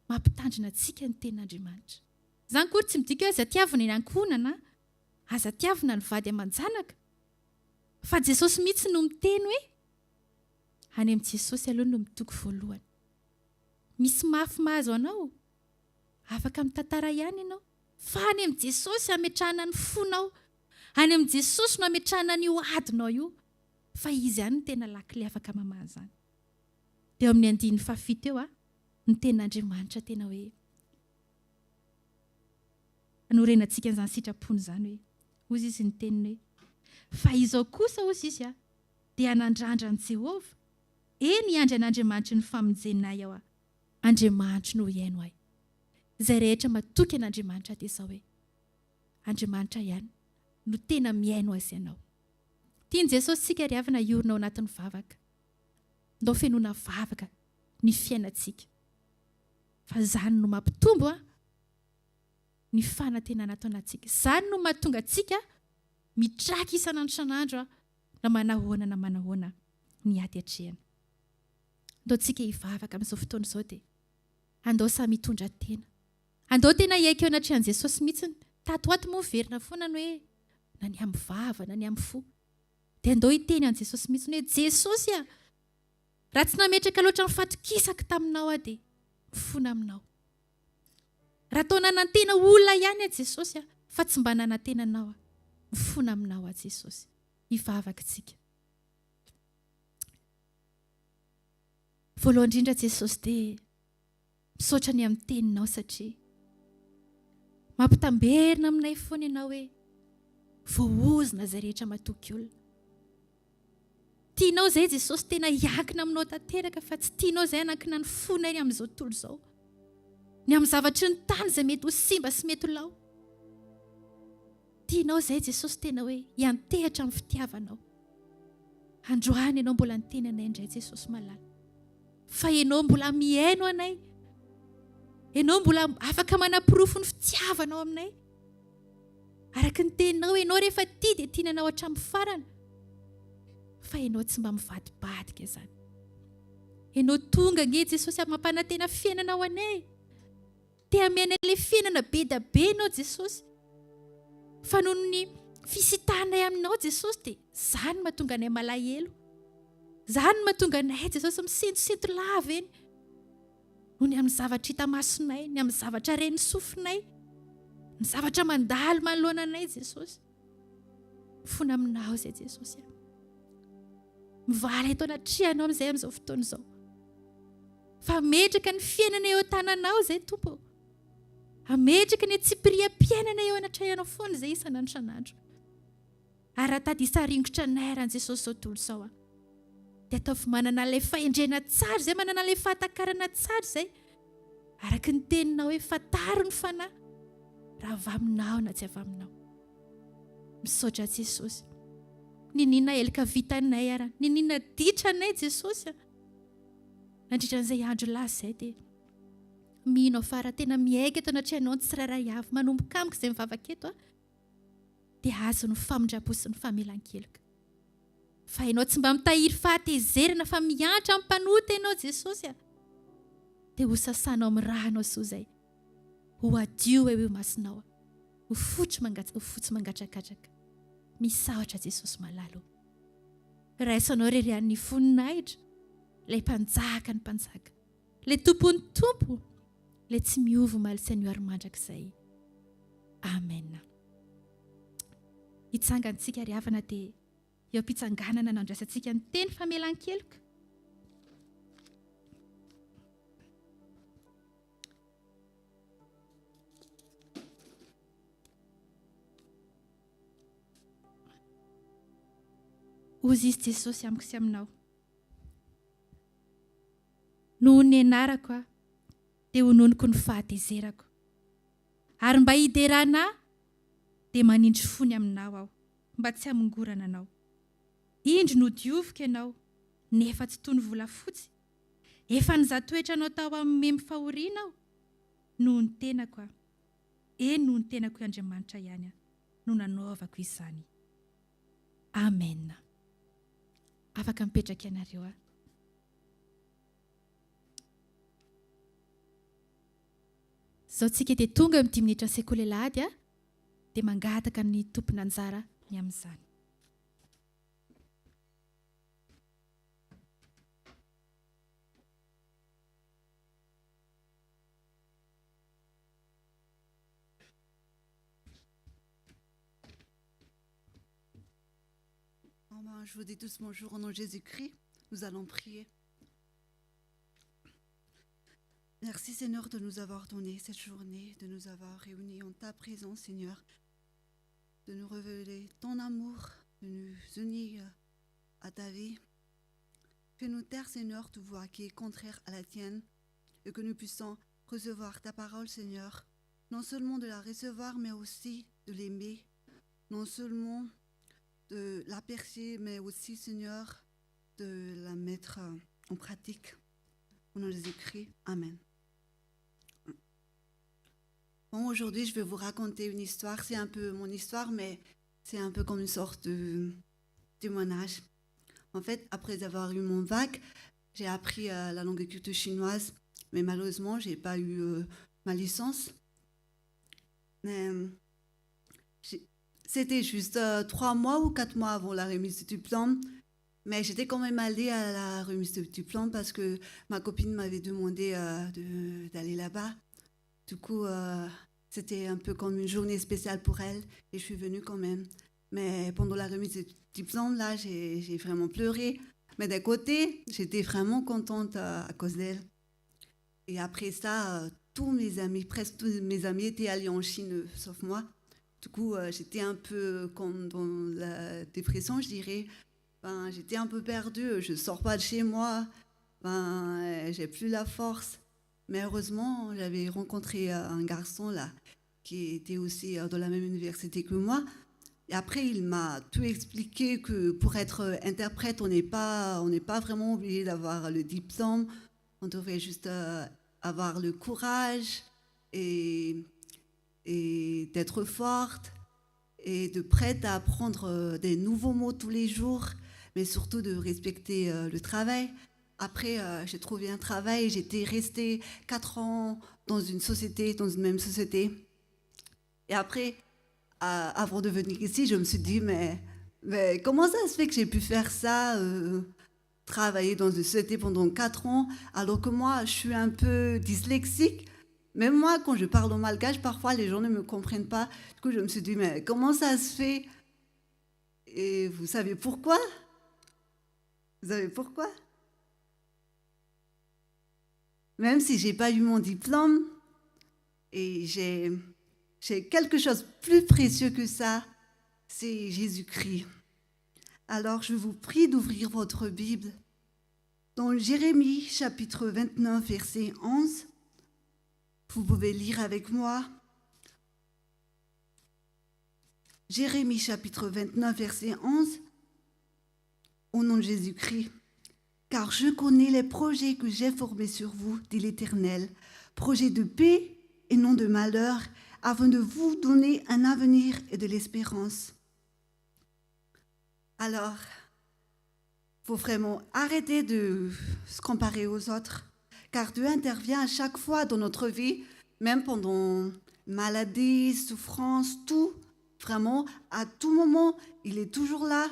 Mampitandrina antsika ny tenin'Andriamanitra. Izany koa tsy midika hoe aza tiavina ny ankohonana, aza tiavina ny vady aman-janaka. Fa Jesosy mihitsy no miteny hoe any amin'ny Jesosy aloha no mitoky voalohany. Misy mafy mahazo anao afaka mitantara ihany ianao fa any amin'ny Jesosy ametrahana ny fonao, any amin'ny Jesosy no ametrahana ny adinao io, fa izy ihany ny tena lakile afaka mamaha zany. Dia amin'ny 7 eo ny ten'Andriamanitra tena hoe anorenantsika an'izany sitrapony zany hoe ozy izy ny teniny hoe fa izao kosa ozy izy dia nandrandra ny Jehovah, eny iandry an'Andriamanitra ny famonjenay ao Andriamanitra no iaino ahy. Izay rehetra matoky an'Andriamanitra dia izao hoe Andriamanitra ihany no tena miaino azy ianao. Tiany Jesosy sika ry havana iorina ao anatin'ny vavaka, ndao fenoana vavaka ny fiainantsika, fa izany no mampitombo ny fanantenana ato anatsika. Izany no mahatonga antsika mitraka isanandro isanandro na manahoana ny ady hatrehana. Andao tsika hivavaka amin'izao fotoana izao dia andao samy mitondra tena. Andao tena hiaiky eo anatrehan'i Jesosy mihitsy. Tato ato moa verina foana ny hoe na ny amin'ny vava na ny amin'ny fo. Dia andao hiteny an Jesosy mihitsy hoe Jesosy raha tsy nametraka loatra ny fatokisaka taminao dia mifona aminao. Raha tao nanantena olona ihany Jesosy fa tsy mba nanantenanao, mifona aminao Jesosy. Hivavaka tsika. Voalohany indrindra Jesosy dia misaotra ny amin'ny teninao satria mampitamberina aminay foana ianao hoe voaozina izay rehetra matoky olona. Tianao izay Jesosy tena hiankina aminao tanteraka fa tsy tianao izay hanankina ny fonay amin'izao tontolo izao. Ny amin'ny zavatry ny tany izay mety ho simba sy mety ho lao. Tianao izay Jesosy tena hoe hiantehatra amin'ny fitiavanao. Androany ianao mbola niteny anay indray Jesosy malala. Fa ianao mbola miaino anay. Ianao mbola afaka manapirofo ny fitiavanao aminay. Araka ny teninao ianao rehefa tia dia tiananao hatramin'ny farany. Fa ianao tsy mba mivadibadika izany. Ianao tonga nge Jesosy amin'ny mampanantena fiainanao anay. Te hamena ilay fiainana be da be ianao Jesosy. Fa noho ny fisitanay aminao Jesosy dia izany mahatonga anay malahelo. Izany mahatonga anay Jesosy misintosinto lava eny. Noho ny amin'ny zavatra hita masonay, ny amin'ny zavatra reny sofinay, ny zavatra mandalo manoloana anay Jesosy. Mifona aminao izay Jesosy. Mivaly eto anatrihanao amin'izay amin'izao fotoana izao. Fa ametraka ny fiainana eo tananao izay Tompo. Ametraka ny tsipiriam-piainana eo anatrehanao foana izay isanandro isanandro. Ary raha tady hisaringotra anay rahan Jesosy izao tontolo izao dia ataovy manana ilay fahendrena tsara izay, manana ilay fahatakarana tsara izay. Araka ny teninao hoe fataro ny fanahy raha avy aminao na tsy avy aminao. Misaotra Jesosy. Ninina elika vitanay ara, ninina ditranay Jesosy. Nandritran'izay andro lasa izay dia mino fa raha tena miaika eto anatrehanao ny tsirairay avy manomboka amiko izay mivavaka eto dia azo ny famindram-po sy ny famelan-keloka. Fa ianao tsy mba mitahiry fahatezerana fa miantra amin'ny mpanota ianao Jesosy dia ho sasanao amin'ny rahanao soa izay. Ho adio eo masinao. Ho fotsy mangatrakatraka. Misaotra Jesosy malalo. Raisanao rerian'ny voninahitra, ilay mpanjaka ny mpanjaka, ilay tompon'ny tompo, ilay tsy miova maly sy ny ary-mandrakizay. Amen. Hitsangantsika ry havana dia eo am-pitsanganana nandraisantsika ny teny famelan-keloka. Ozy izy Jesosy amiko sy aminao. Noho ny anarako dia hononoko ny fahatezerako. Ary mba hiderana dia manindry fony aminao aho, mba tsy hamongorana anao. Indro no diovika ianao, nefa tsy toy ny volafotsy. Efa nizatoetra anao tao amin'ny mifahoriana aho. Noho ny tenako noho ny tenako Andriamanitra ihany no nanaovako izany. Amen. Afaka mipetraka ianareo Zao tsika dia tonga amin'ny 10 minitra sekoly lahady dia mangataka ny tompony anjara ny amin'izany. Je vous dis tous bonjour au nom de Jésus-Christ. Nous allons prier. Merci Seigneur de nous avoir donné cette journée, de nous avoir réunis en ta présence Seigneur, de nous révéler ton amour, de nous unir à ta vie. Fais-nous taire Seigneur toute voix qui est contraire à la tienne et que nous puissions recevoir ta parole Seigneur, non seulement de la recevoir mais aussi de l'aimer, non seulement de l'apercevoir mais aussi Seigneur de la mettre en pratique. Au nom de Jésus-Christ, Amen. Bon, aujourd'hui, je vais vous raconter une histoire. C'est un peu mon histoire, mais c'est un peu comme une sorte de témoignage. En fait, après avoir eu mon bac, j'ai appris la langue culte chinoise, mais malheureusement, je n'ai pas eu ma licence. Mais, c'était juste 3 mois ou 4 mois avant la remise du diplôme, mais j'étais quand même allée à la remise du diplôme parce que ma copine m'avait demandé d'aller là-bas. Du coup, c'était un peu comme une journée spéciale pour elle et je suis venue quand même. Mais pendant la remise du diplôme, là, j'ai vraiment pleuré. Mais d'un côté, j'étais vraiment contente à cause d'elle. Et après ça, presque tous mes amis étaient allés en Chine, sauf moi. Du coup, j'étais un peu comme dans la dépression, je dirais. J'étais un peu perdue, je ne sors pas de chez moi. J'ai plus la force. Mais heureusement, j'avais rencontré un garçon là qui était aussi dans la même université que moi. Et après, il m'a tout expliqué que pour être interprète, on n'est pas vraiment obligé d'avoir le diplôme. On devrait juste avoir le courage et d'être forte et de prête à apprendre des nouveaux mots tous les jours, mais surtout de respecter le travail. Après, j'ai trouvé un travail, j'étais restée 4 ans dans une même société. Et après, avant de venir ici, je me suis dit, mais comment ça se fait que j'ai pu faire ça, travailler dans une société pendant 4 ans, alors que moi, je suis un peu dyslexique. Même moi, quand je parle en malgache, parfois, les gens ne me comprennent pas. Du coup, je me suis dit, mais comment ça se fait? Et vous savez pourquoi? Vous savez pourquoi? Même si je n'ai pas eu mon diplôme, et j'ai quelque chose de plus précieux que ça, c'est Jésus-Christ. Alors, je vous prie d'ouvrir votre Bible dans Jérémie, chapitre 29, verset 11. Vous pouvez lire avec moi. Jérémie, chapitre 29, verset 11. Au nom de Jésus-Christ. Car je connais les projets que j'ai formés sur vous, dit l'Éternel, projets de paix et non de malheur, afin de vous donner un avenir et de l'espérance. Alors, il faut vraiment arrêter de se comparer aux autres, car Dieu intervient à chaque fois dans notre vie, même pendant maladie, souffrance, tout. Vraiment, à tout moment, il est toujours là.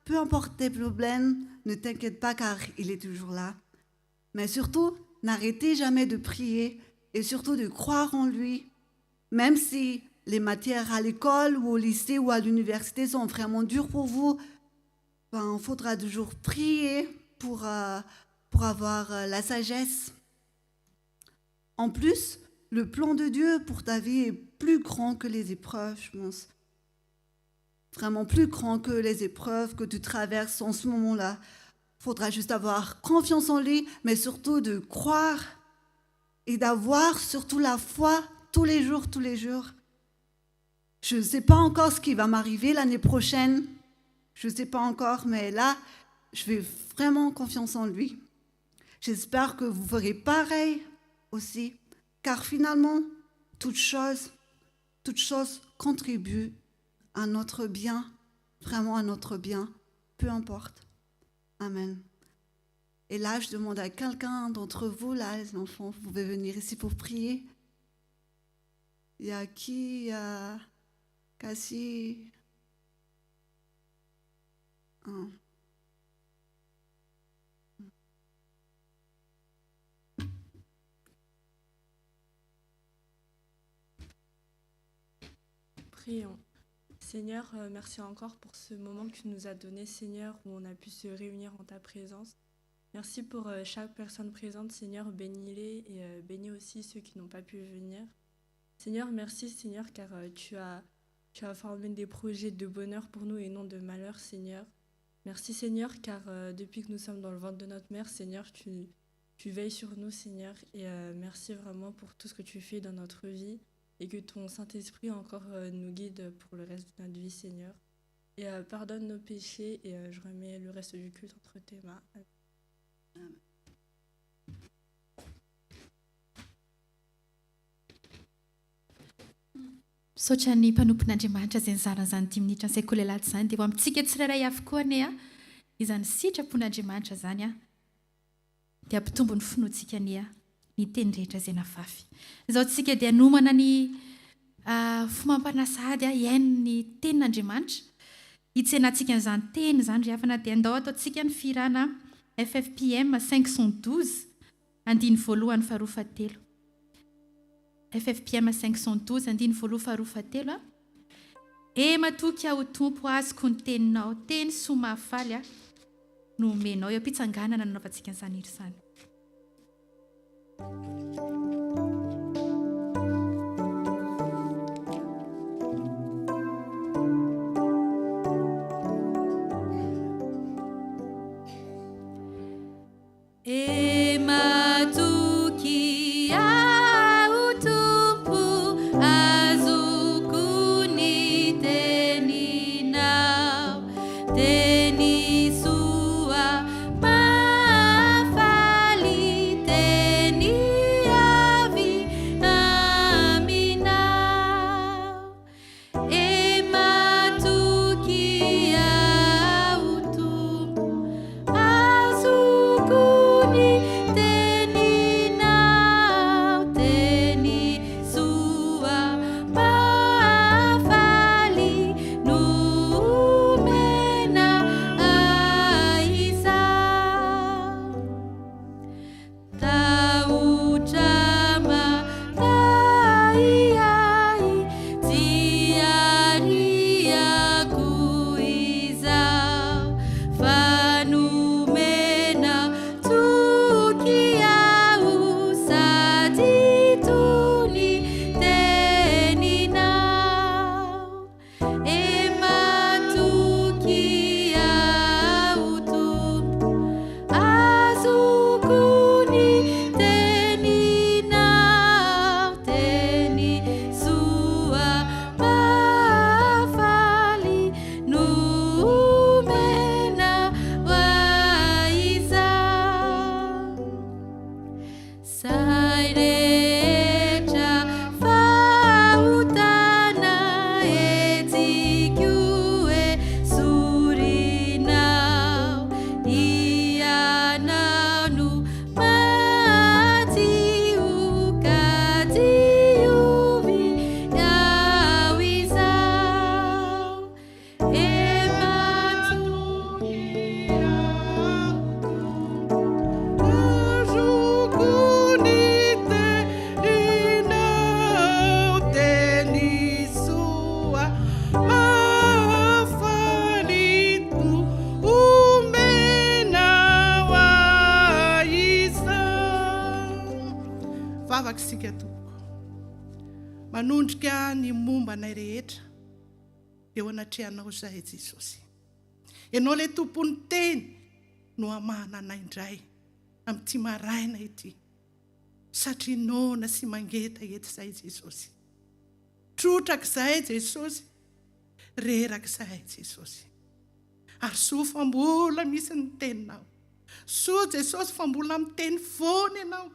Peu importe tes problèmes, ne t'inquiète pas car il est toujours là. Mais surtout, n'arrêtez jamais de prier et surtout de croire en lui. Même si les matières à l'école ou au lycée ou à l'université sont vraiment dures pour vous, il faudra toujours prier pour avoir la sagesse. En plus, le plan de Dieu pour ta vie est plus grand que les épreuves, je pense. Vraiment plus grand que les épreuves que tu traverses en ce moment-là. Il faudra juste avoir confiance en lui, mais surtout de croire et d'avoir surtout la foi tous les jours. Je ne sais pas encore ce qui va m'arriver l'année prochaine. Je ne sais pas encore, mais là, je fais vraiment confiance en lui. J'espère que vous ferez pareil aussi, car finalement, toute chose contribue à notre bien, vraiment à notre bien, peu importe. Amen. Et là, je demande à quelqu'un d'entre vous, là, les enfants, vous pouvez venir ici pour prier. Il y a qui? Il y a Cassie. Prions. Seigneur, merci encore pour ce moment que tu nous as donné, Seigneur, où on a pu se réunir en ta présence. Merci pour chaque personne présente, Seigneur, bénis-les et bénis aussi ceux qui n'ont pas pu venir. Seigneur, merci, Seigneur, car tu as formé des projets de bonheur pour nous et non de malheur, Seigneur. Merci, Seigneur, car depuis que nous sommes dans le ventre de notre mère, Seigneur, tu veilles sur nous, Seigneur, et merci vraiment pour tout ce que tu fais dans notre vie et que ton Saint-Esprit encore nous guide pour le reste de notre vie, Seigneur. Et pardonne nos péchés et je remets le reste du culte entre tes mains. Amen. Misaotra ny mpanompon'Andriamanitra izay nizarana izany 10 minitra ny sekoly elaty izany dia ho amintsika tsirairay avokoa ane izany sitrapon'Andriamanitra izany dia ampitombo ny finoantsika ny teny rehetra izay nafafy. Izao tsika dia nomana ny fomampanasady iaino ny tenin'Andriamanitra. Hitsenantsika n'izany teny izany ry havana dia andao ataontsika ny firana FPTM 512 andiny voalohany faharoa fahatelo. FPTM 512 andiny voalohany faharoa fahatelo. Matoky aho tompo azoko ny teninao, teny soa mahafaly no omenao eo am-pitsanganana nanaovantsika an'izany hira izany. Manondrika ny mombanay rehetra eo anatrehanao zahay Jesosy. Ianao ilay tompony teny no amahana anay indray amin'ity maraina ity. Satria nona sy mangeta eto zahay Jesosy. Trotraka zahay Jesosy. Reraka zahay Jesosy. Ary soa fa mbola misy ny teninao. Soa Jesosy fa mbola miteny foana ianao.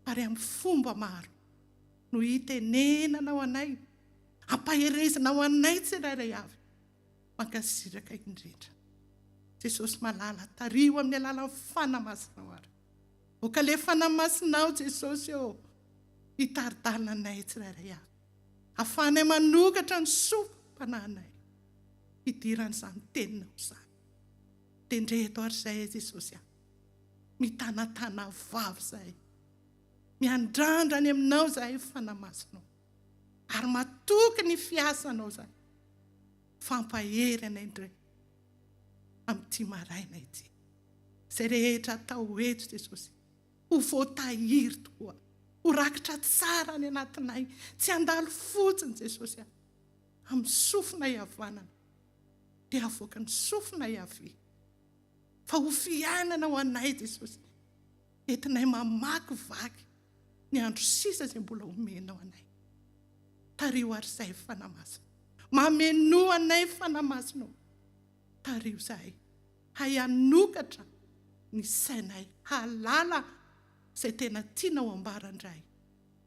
Ary amin'ny fomba maro no hitenenanao anay, ampaherezanao anay tsirairay avy, mankasiraka indrindra. Jesosy malala tario amin'ny alalan'ny fanamasinao ary. Oka le fanamasinao Jesosy eo, hitaridalina anay tsirairay avy. Ahafahanay manokatra ny soa-pananay, hidiran'izany teninao izany. Tendreto ary zahay Jesosy, mitanatana vavy zahay. Miandrandrany aminao zahay fanamasinao. Ary matoky ny fiasanao zahay. fampahery anay indray amin'ity maraina ity. Izay rehetra atao eto Jesosy, ho voatahiry tokoa, ho rakitra tsara ny anatinay, tsy handalo fotsiny Jesosy amin'ny sofina iavanana, dia avoaka ny sofina iavy, fa ho fiainana ho anay Jesosy, entinay mamaky vaky ny andro sisa izay mbola omenao anay. Tario ary izay fanamasina, mameno anay fanamasinao. Tario izahay, hayanokatra ny sainay, halala izay tena tianao ambarandray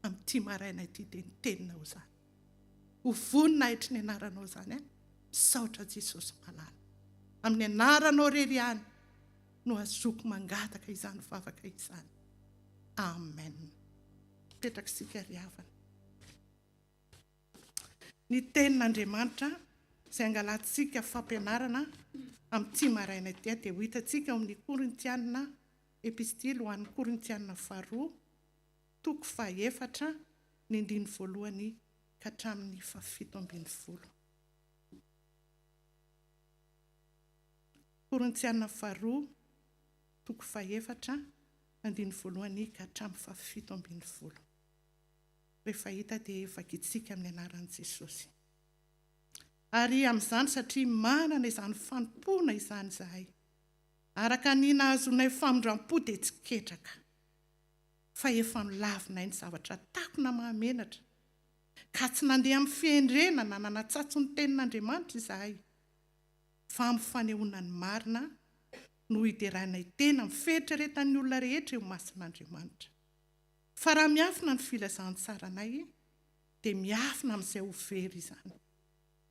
amin'ity maraina ity dia ny teninao izany. Ho voninahitry ny anaranao izany, misaotra Jesosy malala. Amin'ny anaranao rery ihany no azoko mangataka izany vavaka izany. Amen. Petraka isika ry havana. Ny tenin'Andriamanitra izay angalantsika fampianarana amin'ity maraina ity dia ho hitantsika amin'ny Korintianina, epistily ho an'ny Korintianina 2, toko 4, ny 1 ka hatramin'ny 17. Korintianina 2, toko 4, ny 1 ka hatramin'ny 17. Rehefa hita dia vakitsika amin'ny anaran'i Jesosy. Ary amin'izany satria manana izany fanompona izany izahay, araka ny nahazonay famindram-po dia tsy ketraka, fa efa nilavinay ny zavatra takona mahamenatra, ka tsy nandeha amin'ny fiendrena na nanatsatso ny tenin'Andriamanitra izahay, fa amin'ny fanehoana ny marina no hiderainay tena miferitreretan'ny olona rehetra eo masin'Andriamanitra. Fa raha miafina ny filazantssaranay, dia miafina amin'izay ho very izany.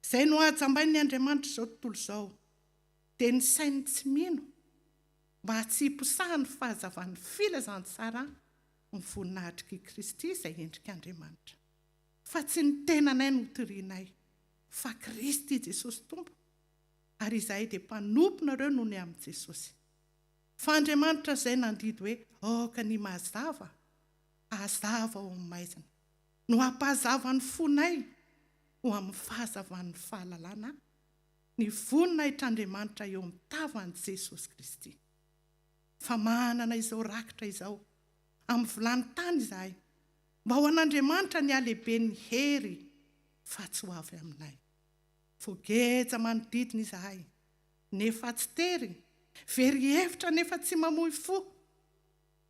Izay no hajambain'ny Andriamanitra izao tontolo izao, dia ny sainy tsy mino, mba tsy hiposahany fahazavan'ny filazantsara ny voninahitry Kristy izay endrik'Andriamanitra. Fa tsy ny tenanay no torianay, fa Kristy Jesosy Tompo, ary izahay dia mpanompinareo noho ny amin'i Jesosy. Fa Andriamanitra izay nandidy hoe aoka ny mazava, ahazava ao amin'ny maizina, no hampahazava ny fonay ho amin'ny fahazavan'ny fahalalana, ny voninahitr'Andriamanitra eo amin'ny tavan'i Jesosy Kristy. Fa manana izao rakitra izao amin'ny vilany tany izahay, mba ho an'Andriamanitra ny alehibe ny hery, fa tsy ho avy aminay. Voageja manodidina izahay, nefa tsy tery, very hevitra nefa tsy mamoy fo,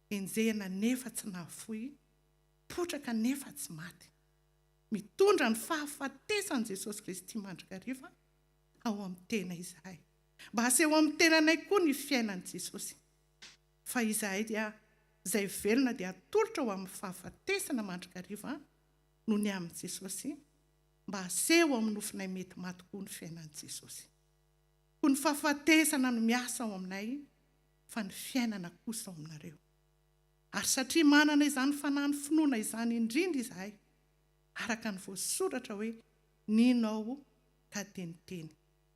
enjehana nefa tsy nahafoy, potraka nefa tsy maty, mitondra ny fahafatesan'i Jesosy Kristy mandrakariva ao amin'ny tena izahay, mba aseho amin'ny tenanay koa ny fiainan'i Jesosy. Fa izahay dia izay velona dia atolotra ho amin'ny fahafatesana mandrakariva noho ny amin'i Jesosy, mba aseho amin'ny nofinay mety maty koa ny fiainan'i Jesosy. Koa ny fahafatesana no miasa ao aminay, fa ny fiainana kosa ao aminareo. Ary satria manana izany fanahy ny finoana izany indrindra izahay, araka ny voasoratra hoe ninao ka teniteny,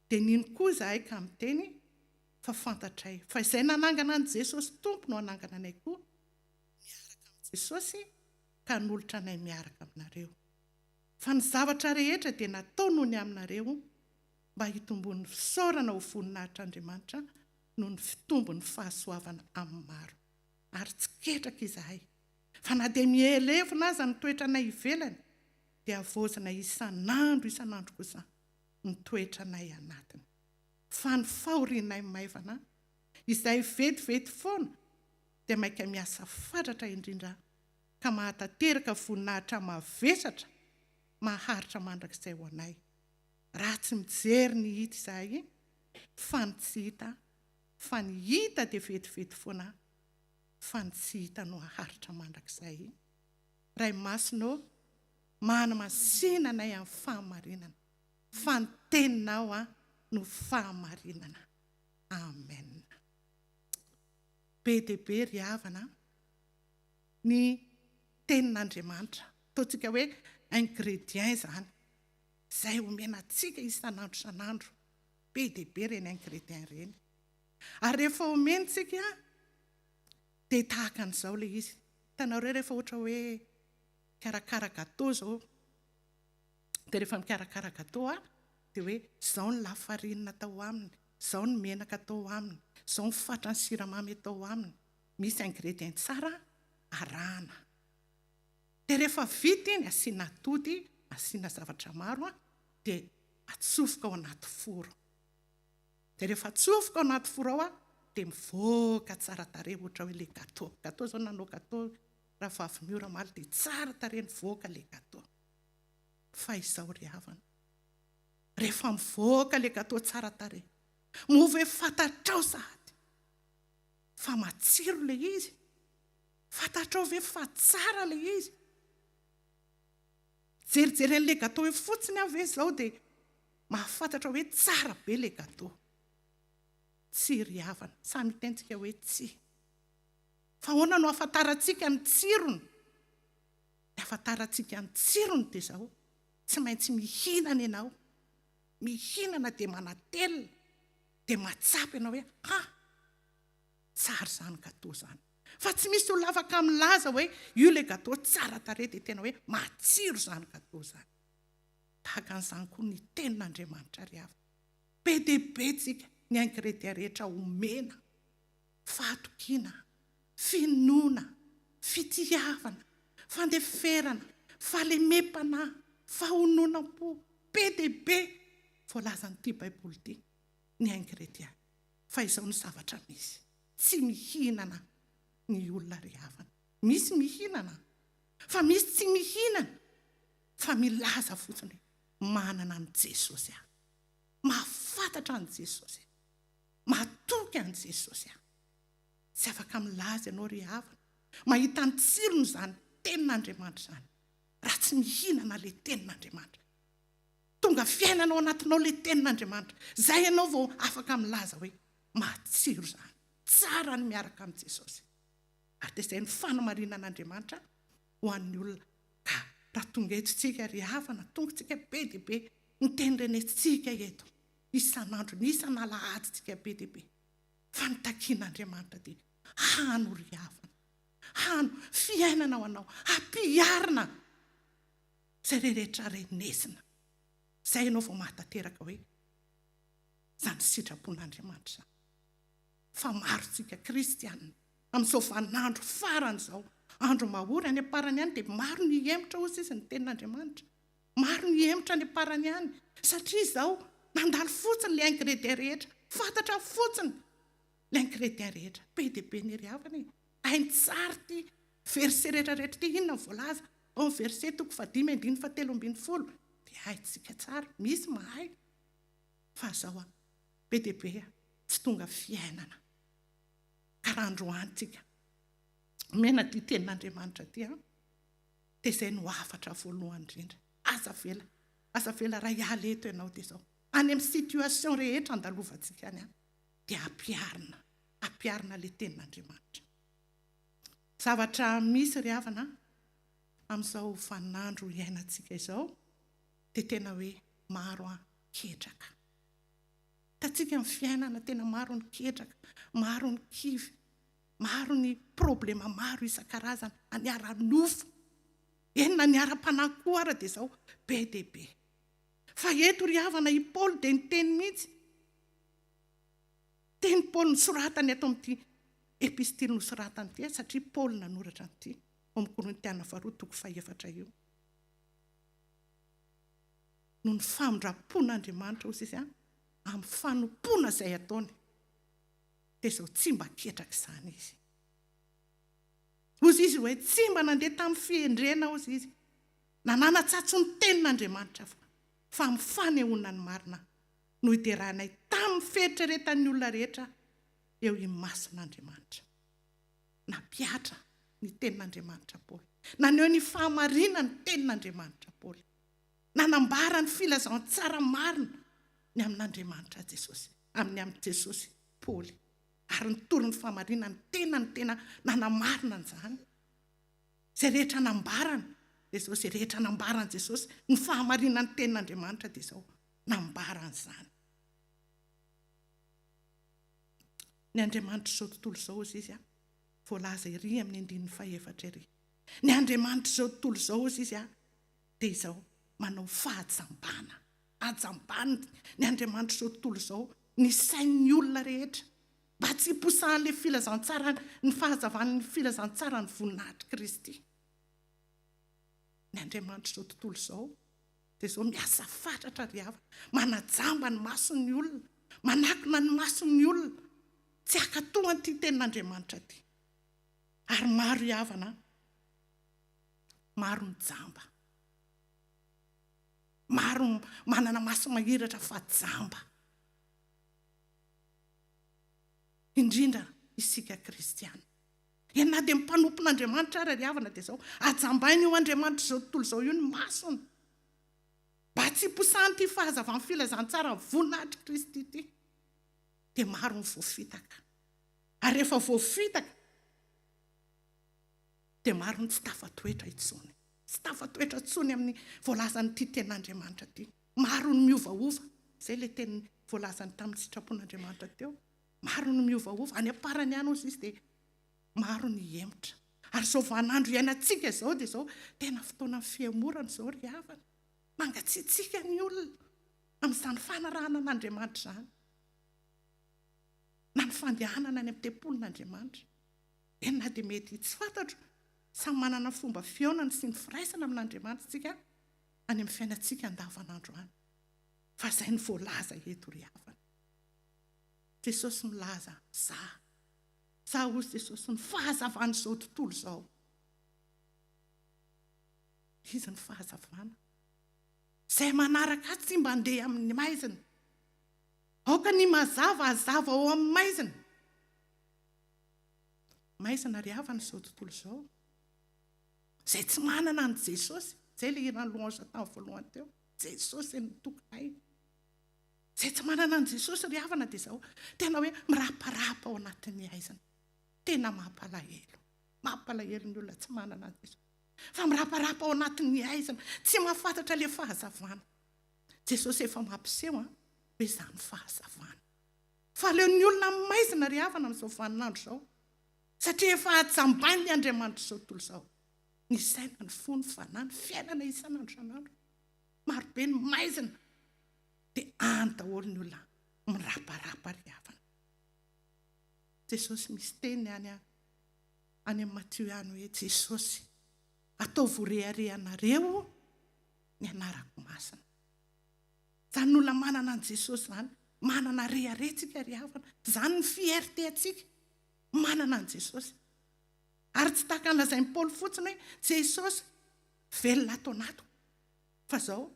dia nino koa izahay ka miteny, fa fantatray fa izay nanangana an'i Jesosy Tompo no hanangana anay koa miaraka amin'i Jesosy, ka nolotra anay miaraka aminareo. Fa ny zavatra rehetra dia natao noho ny aminareo, mba hitombon'ny fisaorana ho voninahitr'Andriamanitra noho ny fitombon'ny fahasoavana amin'ny maro. Ary tsy ketraka izahay, fa na dia mihelevina aza ny toetra anay ivelany, dia avozana isan'andro kosa ny toetra anay anatiny. Fa ny fahorianay maivana, izay vetivety foana, dia maika miasa fatratra indrindra, ka mahatateraka voninahitra mavesatra, maharitra mandrakizay ho anay. Raha tsy mijery ny hita izahay, fa ny tsy hita, fa ny hita dia vetivety foana, fa ny tsy hita no haharitra mandrakizay. Ray masonao, manamasinanay amin'ny fahamarinana, fa ny teninao no fahamarinana. Amen. Be dia be ry havana ny tenin'Andriamanitra. Ataontsika hoe ingrédient izany, izay omena antsika isan'andro. Be dia be reny ingrédient reny. Ary rehefa omentsika, dia tahaka an'izao ilay izy. Hitanareo rehefa ohatra hoe karakara gâteau izao, dia rehefa mikarakara gâteau, dia hoe izao ny lafarinina tao aminy, izao ny menaka tao aminy, izao ny fatra ny siramamy atao aminy. Misy ingrédient tsara arahana. Dia rehefa vita iny asiana atody, asiana zavatra maro dia atsofoka ao anaty foro. Dia rehefa atsofoka ao anaty foro ao dia mivoaka tsara tarehy ohatra hoe ilay gâteau. Gâteau zao nanao gâteau raha fa avy miora maly dia tsara tarehy mivoaka ilay gâteau. Fa izao ry havana, rehefa mivoaka ilay gâteau tsara tarehy, mova hoe fantatrao sahady fa matsiro ilay izy, fantatrao ve fa tsara ilay izy. Jerijeren'ilay gâteau hoe fotsiny avy izao dia mahafantatra hoe tsara be ilay gâteau. Tsy ry havana, samy tentsika hoe tsy. Fa ahoana no afantarantsika ny tsirony? Ny afantarantsika ny tsirony dia izao, tsy maintsy mihinana ianao. Mihinana dia manatelina, dia matsapa ianao hoe tsara izany gâteau izany. Fa tsy misy olona afaka milaza hoe io ilay gâteau tsara tarehy dia tena hoe matsiro izany gâteau izany. Tahaka an'izany koa ny tenin'Andriamanitra ry havana. Be dia be tsika ny ingrédient rehetra omena, fahatokiana, finoana, fitiavana, fandeferana, fahalemepana, fahononam-po. Be dia be voalazan'ity Baiboly ity ny ingrédient. Fa izao ny zavatra misy. Tsy mihinana ny olona ry havana. Misy mihinana, fa misy tsy mihinana, fa milaza fotsiny manana an' Jesosy aho. Mahafantatra an' Jesosy aho. Mahatoky an' Jesosy aho. Tsy afaka milaza ianao ry havana. Mahita ny tsirony izany tenin'Andriamanitra izany. Raha tsy mihinana ilay tenin'Andriamanitra, tonga fiainanao anatinao ilay tenin'Andriamanitra, izay ianao vao afaka milaza hoe matsiro izany, tsara ny miaraka amin'i Jesosy. Ary dia izay ny fanamarinan'Andriamanitra ho an'ny olona. Ka raha tonga eto tsika ry havana, tonga tsika be dia be ny tendrenetsika eto isan'andro, ny isan'alahaditsika be dia be. Fa ny takian'Andriamanitra dia hano ry havana, hano fiainana ho anao, hampiarina izay rehetra renesina. Izay ianao vao mahatateraka hoe izany sitrapon'Andriamanitra. Fa maro tsika kristianina amin'izao vaninandro farany izao, andro mahora any aparany any, dia maro ny hemotra hozy izy ny tenin'Andriamanitra. Maro ny hemotra any aparany any, satria izao nandalo fotsiny ilay ingrédient rehetra, fantatra fotsiny ilay ingrédient rehetra. Be dia be ny ry havana e. Hainy tsara ty verset rehetrarehetra ty, inona voalaza ao amin'ny verset 5:7-10 dia haintsika tsara, misy mahay. Fa izao be dia be tsy tonga fiainana. Ka raha androany tsika mena ty tenin'Andriamanitra ty, dia izay no afatra voalohany indrindra. Asa vela raha hiala eto ianao dia izao, any amin'ny situation rehetra andalovantsika any, dia ampiarina ilay tenin'Andriamanitra. Zavatra misy ry havana amin'izao vaninandro iainantsika izao dia tena hoe maro ketraka. Tatsika ny fiainana tena maro ny ketraka, maro ny kivy, maro ny problema maro isan-karazana, aniara-nofo, enina aniara-panakoa ara dia izao be dia be. Fa eto ry havana i Paoly dia niteny mihitsy. Teny Paoly nosoratany ato amin'ity epistily nosoratany ity, satria Paoly nanoratra an'ity ao amin'ny Korintiana 2:4 no ny famindrapon'Andriamanitra hozy izy amin'ny fanompoana izay ataony, dia izao tsy mba ketraka izany izy. Hozy izy hoe tsy mba nandeha tamin'ny fiendrena hozy izy, nananatsatso ny tenin'Andriamanitra fa amin'ny fanehoana ny marina no hiderahanay tamin'ny fieritreretan'ny olona rehetra eo imason'Andriamanitra. Napiatra ny tenin'Andriamanitra Paoly, naneho ny fahamarinana ny tenin'Andriamanitra Paoly, nanambara ny filazantsara marina ny amin'Andriamanitra Jesosy, amin'ny Jesosy Paoly, ary nitoro ny fahamarinana ny tena nanamarina an'izany. Izay rehetra nambarana Jesosy, rehetra nambarana Jesosy ny fahamarinana ny tenin'Andriamanitra dia izao nambarana izany. Ny Andriamanitra izao tontolo izao izy izy voalaza ery amin'ny 4 ery. Ny Andriamanitra izao tontolo izao izy izy dia izao manao fahajambana ajambany ny Andriamanitra zao tontolo zao ny sain'ny olona rehetra mba tsy hiposahan'le filazantsara ny fahazavan'ny filazantsara ny voninahitry Kristy. Ny Andriamanitra zao tontolo zao dia zao miasa fatratra ry havana, manajamba ny mason'ny olona, manakona ny mason'ny olona, tsy hakatohany ty tenin'Andriamanitra ty. Ary maro ry havana, maro mijamba, maro manana maso mahiratra fa jamba, indrindra isika kristiana. Na dia mimpanompon'Andriamanitra ary ry havana dia zao ajambainy io Andriamanitra zao tontolo zao io ny masony mba tsy hiposahany ty fahazavan'ny filazantsara ny voninahitry Kristy ty. Dia maro ny voafitaka, ary rehefa voafitaka dia maro ny tsy tafatoetra intsony, tsy tafatoetra intsony amin'ny voalazan'ity tenin'Andriamanitra ty. Maro ny miovaova, izay le teny voalazany tamin'ny sitrapon'Andriamanitra teo. Maro ny miovaova, any aparany any ozy izy dia maro ny hemotra. Ary zao vanandro iainantsika zao dia zao tena fotoana ny fiamorana zao ry havana. Mangatsiatsika ny olona amin'izany fanarahana an'Andriamanitra zany, na ny fandehanana any amin'ny tempolin'Andriamanitra. Na dia mety tsy fantatro, samy manana fomba fiaonany sy ny firaisana amin'Andriamanitra tsika any amin'ny fiainantsika andavanandro any. Fa izay ny voalaza eto ry havana. Jesosy milaza za hozy Jesosy ny fahazavana zao tontolo zao. Izy ny fahazavana izay manaraka tsy mba handeha amin'ny maizina. Aoka ny mazava azava ao amin'ny maizina. Maizina ry havana zao tontolo zao, izay tsy manana ny Jesosy, izay le irany louange tamin'ny voalohany teo, Jesosy ny tokonay. Izay tsy manana ny Jesosy ry havana dia zao tena hoe miraparapa ao anatin'ny aizina. Tena mampalahelo ny olona tsy manana ny Jesosy. Fa miraparapa ao anatin'ny aizina, tsy mahafantatra le fahazavana. Jesosy efa mampiseho hoe izany fahazavana. Fa leo ny olona amin'ny maizina ry havana amin'izao vaninandro zao, satria efa ajambainy ny Andriamanitra zao tontolo zao. Ny saina, ny fo, ny fanahy, ny fiainana isanandro sanandro. Maro be ny maizina dia any daholo ny olona miraparapa ry havana. Jesosy misy teny any amin'ny Matthieu any hoe Jesosy ataovy reharehanareo ny anarako masina. Zany ny olona manana ny Jesosy zany, manana reharentsika ry havana. Zany ny fierténtsika, manana ny Jesosy. Ary tsy tahaka an'lazain'i Paoly fotsiny hoe Jesosy velona ato anatiko, fa zao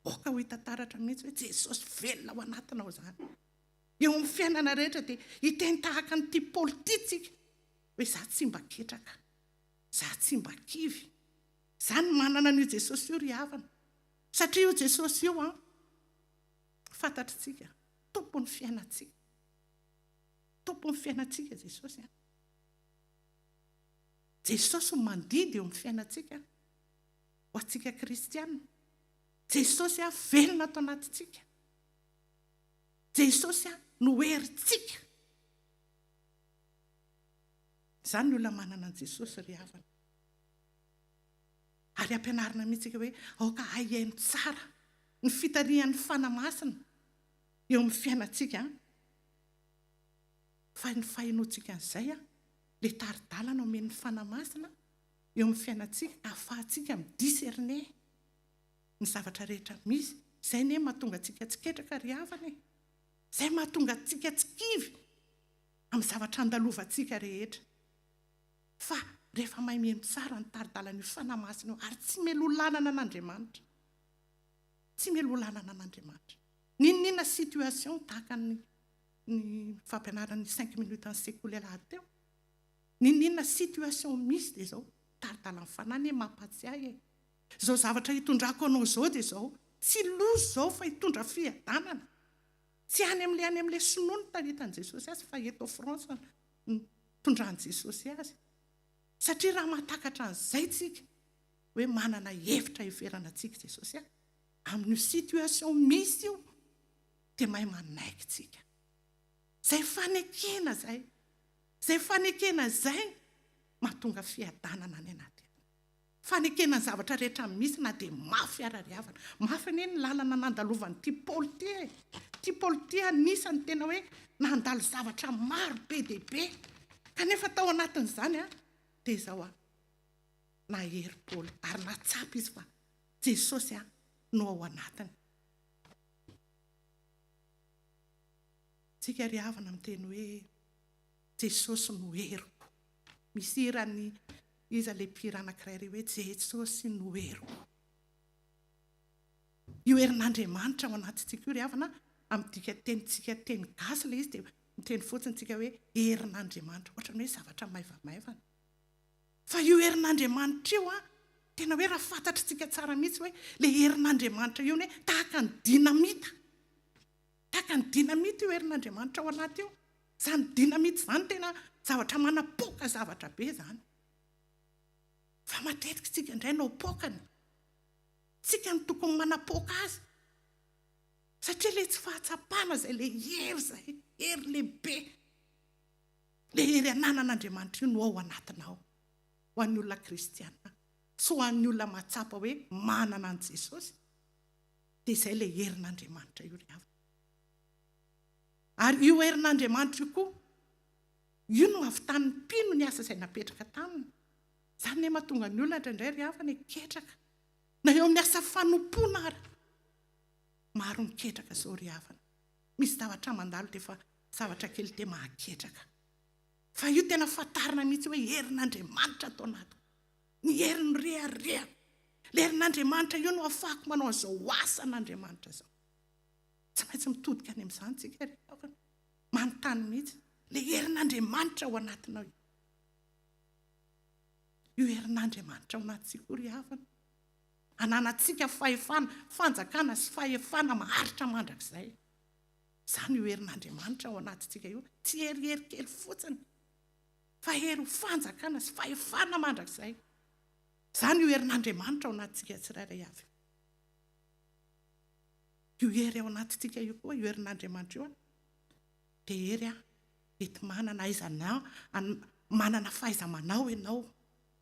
oka ho hitantaratra mihitsy hoe Jesosy velona ao anatinao zany. Eo amin'ny fiainana rehetra dia hiteny tahaka nyity Paoly ity tsika hoe za tsy mba ketraka, za tsy mba kivy. Zany manana an'io Jesosy io ry havana. Satria io Jesosy io fantatritsika tompon'ny fiainantsika. Tompon'ny fiainantsika Jesosy. Jesosy mandidy eo amin'ny fiainantsika ho antsika kristianina. Jesosy velona ato anatintsika. Jesosy no herintsika. Zany ny olona manana an Jesosy ry havana. Ary ampianarina mihitsika hoe aoka hahaino tsara ny fitarihan'ny fanamasina eo amin'ny fiainantsika. Fa ny fahainoantsika an'izay le taridalana omen'ny fanamasina eo amin'ny fiainantsika, ahafahantsika midiscerner ny zavatra rehetra misy. Izay ne mahatonga antsika tsy ketraka ry havana. Izay mahatonga antsika tsy kivy amin'ny zavatra andalovantsika rehetra. Fa rehefa mahay mihaino tsara ny taridalana io fanamasina io, ary tsy melolanana an'Andriamanitra. Tsy melolanana an'Andriamanitra. Ninona situation tahaka ny fampianaran'ny 5 minutes enseignement lahateo. Ninona situation misy dia zao taridalana fanahy mampatsiahy. Zao zavatra hitondrako anao zao dia zao tsy lozo zao fa hitondra fiadanana. Tsy any amin'le sinoa ny taritan' Jesosy azy, fa eto France ny tondran'i Jesosy azy. Satria raha mahatakatra an'izay tsika hoe manana hevitra hiverana antsika Jesosy amin'ny situation misy io dia mahay manaiky tsika. Zay fanekena zay mahatonga fiadanana any anaty. fanekena ny zavatra rehetra misy na dia mafy ara-riavana. Mafy anie ny lalana nandalovan'ny tia Paoly ty. Tia Paoly ty anisany tena hoe nandalo zavatra maro be dia be. Kanefa tao anatin'izany dia izao nahery Paoly ary natsapa izy fa Jesosy no ao anatiny. Tsika riavana miteny hoe Jesosy no heriko. Misy irany iza le mpihira anankiray hoe Jesosy no heriko. Io herin'Andriamanitra ao anatintsika io riavana amin'ny dika teny gasy le izy dia miteny fotsiny tsika hoe herin'Andriamanitra, ohatrany hoe zavatra maivamaivana. Fa io herin'Andriamanitra io tena hoe raha fantatritsika tsara mihitsy hoe le herin'Andriamanitra io tahaka ny dinamita. Tahaka ny dinamita io herin'Andriamanitra ao anaty io. Zany dinamita zany tena zavatra manapoka zavatra be zany. Fa matetika tsika indray no pokany. Tsika no tokony manapoka azy. Satria le tsy fahatsapana zay le hery zay, hery lehibe. Le hery ananan'Andriamanitra io no ao anatinao. Ho an'ny olona kristiana. Sy ho an'ny olona matsapa hoe manana an' Jesosy. Dia izay le herin'Andriamanitra io riavana. Ary io herin'Andriamanitra io koa, io no avitan'ny mpino ny asa izay napetraka taminy. Zany ne mahatonga ny olona indraindray riavana ketraka. Na eo amin'ny asa fanompoana ary. Maro miketraka izao riavana. Misy zavatra mandalo dia fa zavatra kely dia mahaketraka. Fa io tena fatarina mihitsy hoe herin'Andriamanitra atao anatiko. Ny herin'ny reharehako. Le herin'Andriamanitra io no afahako manao an'izao asan'Andriamanitra izao. Tsy maintsy mitodika any amin'izany tsika riavana. Manontany mihitsy. Le herin'Andriamanitra ao anatinao. Io herin'Andriamanitra ao anatintsika riavana. Ananatsika fahefana, fanjakana sy fahefana maharitra mandrakizay. Zany io herin'Andriamanitra ao anatintsika io. Tsy herihery kely fotsiny. Fa hery fanjakana sy fahefana mandrakizay. Zany io herin'Andriamanitra ao anatintsika tsirairay avy. Io hery ao anatintsika io koa, io herin'Andriamanitra io dia hery ety manana aizana, manana fahaiza-manao ianao.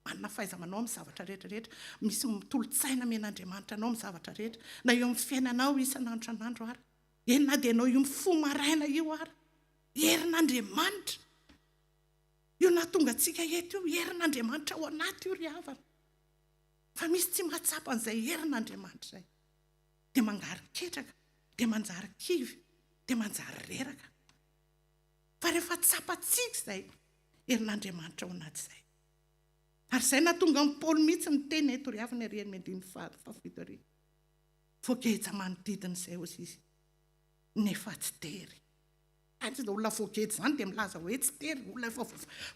Manana fahaiza-manao amin'ny zavatra rehetrarehetra. Misy mitolo-tsaina men'Andriamanitra anao amin'ny zavatra rehetra. Na eo amin'ny fiainanao isan'andro ary. Na dia anao io mifoha maraina io ary. Herin'Andriamanitra. Io nahatonga antsika eto io herin'Andriamanitra ao anaty io riavana. Fa misy tsy mahatsapa an'izay herin'Andriamanitra izay. Dia mangary ketraka, dia manjary kivy, dia manjary reraka. Fa rehefa tsapantsika izay herin'Andriamanitra ao anaty izay. Ary izay nahatonga amin'ny Paoly mihitsy miteny eto riavana ery amin'ny andininy fahafito ery. Voageja manodidina izay hozy izy. Nefa tsy tery. Tsy dia olona voageja zany dia milaza hoe tsy tery. Olona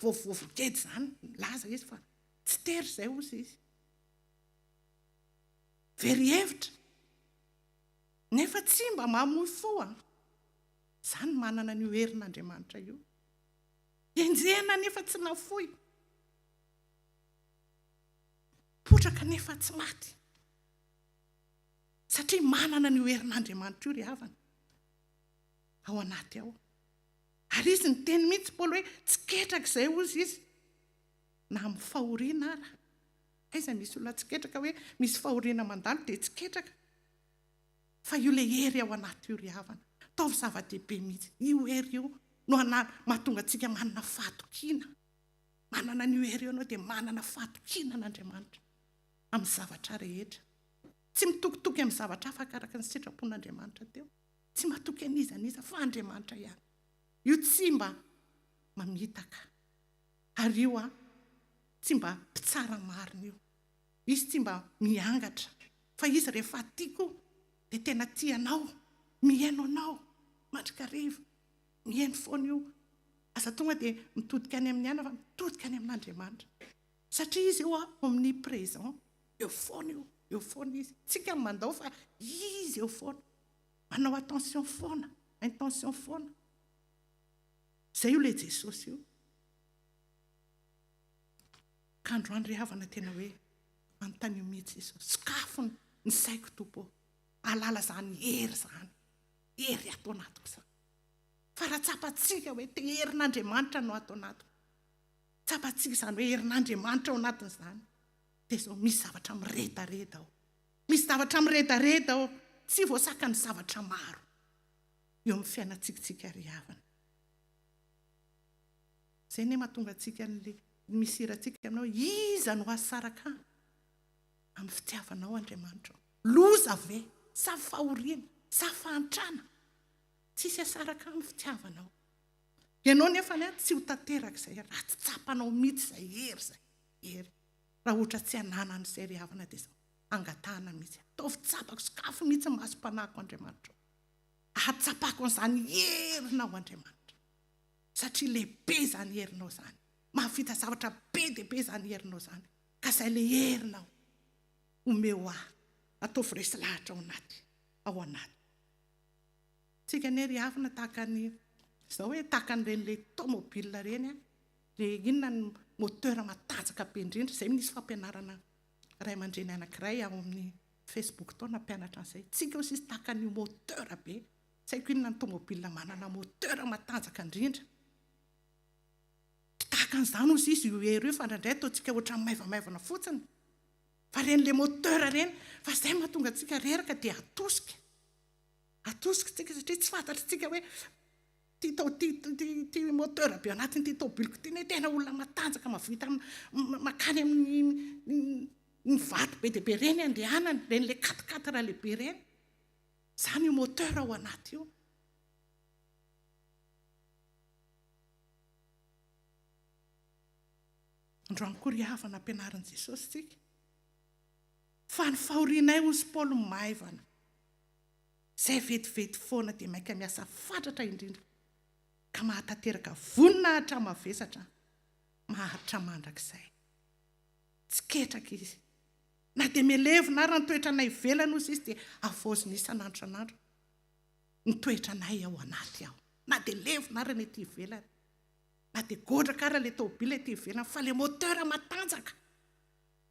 voageja zany milaza izy fa tsy tery izay hozy izy. Very hevitra. Nefa tsy mba mamoy fo. Zany manana n'io herin'Andriamanitra io. Enjehana nefa tsy nafoy. Potraka nefa tsy maty. Satria manana n'io herin'Andriamanitra io riavana. Ao anaty ao. Ary izy ny teny mihitsy Paoly hoe tsy ketraka izay hozy izy. Na amin'ny fahoriana ara. Aiza misy olona tsy ketraka hoe misy fahoriana mandalo dia tsy ketraka. Fa io le hery ao anaty io riavana. Taovy zava-dehibe mihitsy. Io hery io no mahatonga antsika manana fahatokiana. Manana n'io hery io anao dia manana fahatokiana an'Andriamanitra. Amin'ny zavatra rehetra. Tsy mitokitoky amin'ny zavatra hafa araka ny sitrapon'Andriamanitra teo. Tsy matoky an'iza fa Andriamanitra ihany. Io tsy mba mamitaka. Ary io tsy mba mpitsara marina io. Izy tsy mba miangatra. Fa izy rehefa tiako dia tena tianao. Mihaino anao. Mandrikariva. Mihaino foana io. Asa tonga dia mitodika any amin'ny ana fa mitodika any amin'Andriamanitra. Satria izy eo omniprésent. Eo foana io. Eo foana izy. Tsika mandao fa izy eo foana. Manao attention foana. Intention foana. Zay io le Jesosy io. Kandroandro riavana tena hoe manontany mihitsy Jesosy. Sokafony ny saiko tompo. Alala zany hery zany. Hery atao anatiko zany. Fa raha tsapantsika hoe te herin'Andriamanitra no atao anatiko. Tsapantsika zany hoe herin'Andriamanitra ao anatin'izany. dia zao misy zavatra miredareda ao. Misy zavatra miredareda ao, tsy voasaka ny zavatra maro eo amin'ny fiainantsika ry havana. Izay ny mahatonga antsika n'le misirantsika aminao, iza no asaraka amin'ny fitiavanao Andriamanitra. Loza ve, sa fahoriana, sa fahantrana, tsisy asaraka amin'ny fitiavanao. Ianao nefa tsy ho tanteraka izay, raha tsy tsapanao mihitsy izay hery izay hery. Raha ohatra tsy hanana n'izay ry havana dia izao angatahana mihitsy. Ataovy tsapako sakafo mihitsy masom-panahiko Andriamanitra. Ahatsapako an'izany herinao Andriamanitra. Satria lehibe izany herinao izany. Mahavita zavatra be dia be izany herinao izany. Ka izay le herinao omeo ahy. Ataovy resy lahatra ao anaty. Tsika ny ry havana tahaka ny izao hoe tahaka n'ireny tomobile ireny, dia inona ny moteur matanjaka be indrindra. Izay misy fampianarana ray aman-dreny anankiray ao amin'ny Facebook tao nampianatra an'izay. Tsika sisy tahaka ny moteur be. Tsy haiko inona ny tomobile manana moteur matanjaka indrindra. Tahaka an'izany ozy izy io hery io, fa indraindray ataontsika ohatran'ny maivamaivana fotsiny. Fa reny le moteur reny, fa izay mahatonga antsika reraka dia atosika. Atosika tsika satria tsy fantatritsika hoe ty moteur be anatin'ity tomobiliko ty tena olona matanjaka mavita makany amin'ny vato be dia be reny andehanany, reny le 4x4 lehibe reny. Izany io moteur ao anaty io. Androany koa ry havana ampianarin' Jesosy tsika. Fa ny fahorianay hozy Paoly maivana. Izay vetivety foana dia maika miasa fatratra indrindra. Ka mahatanteraka voninahitra mavesatra, maharitra mandrakizay. Tsy ketraka izy. Na dia melevina ary ny toetranay ivelany ozy izy dia avoaziny isan'andro. Ny toetranay ao anaty ao. Na dia levina ary ny ety ivelany. Na dia godraka ary le tobile ety ivelany, fa le moteur matanjaka.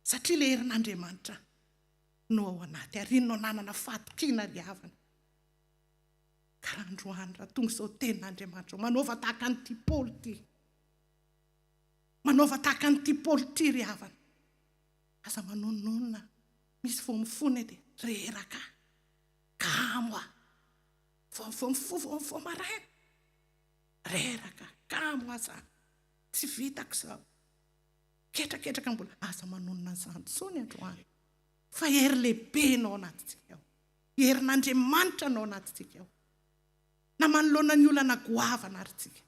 Satria le herin'Andriamanitra no ao anaty. Ary no nanana fahatokiana ry havana. Karaha androany raha tonga izao tenin'Andriamanitra, manaova tahaka an'ity Paoly ity. Manaova tahaka an'ity Paoly ity ry havana. Aza manononona, misy vao mifona dia reraka. Kamo aho. Vao maraina. Reraka. Kamo aza. Tsy vitako izao. Ketraketraka mbola. Aza manonona an'izany tsony androany. Fa hery lehibe nao anatintsika ao. Herin'Andriamanitra nao anatintsika ao. Na manoloana ny olana goavana ary tsika.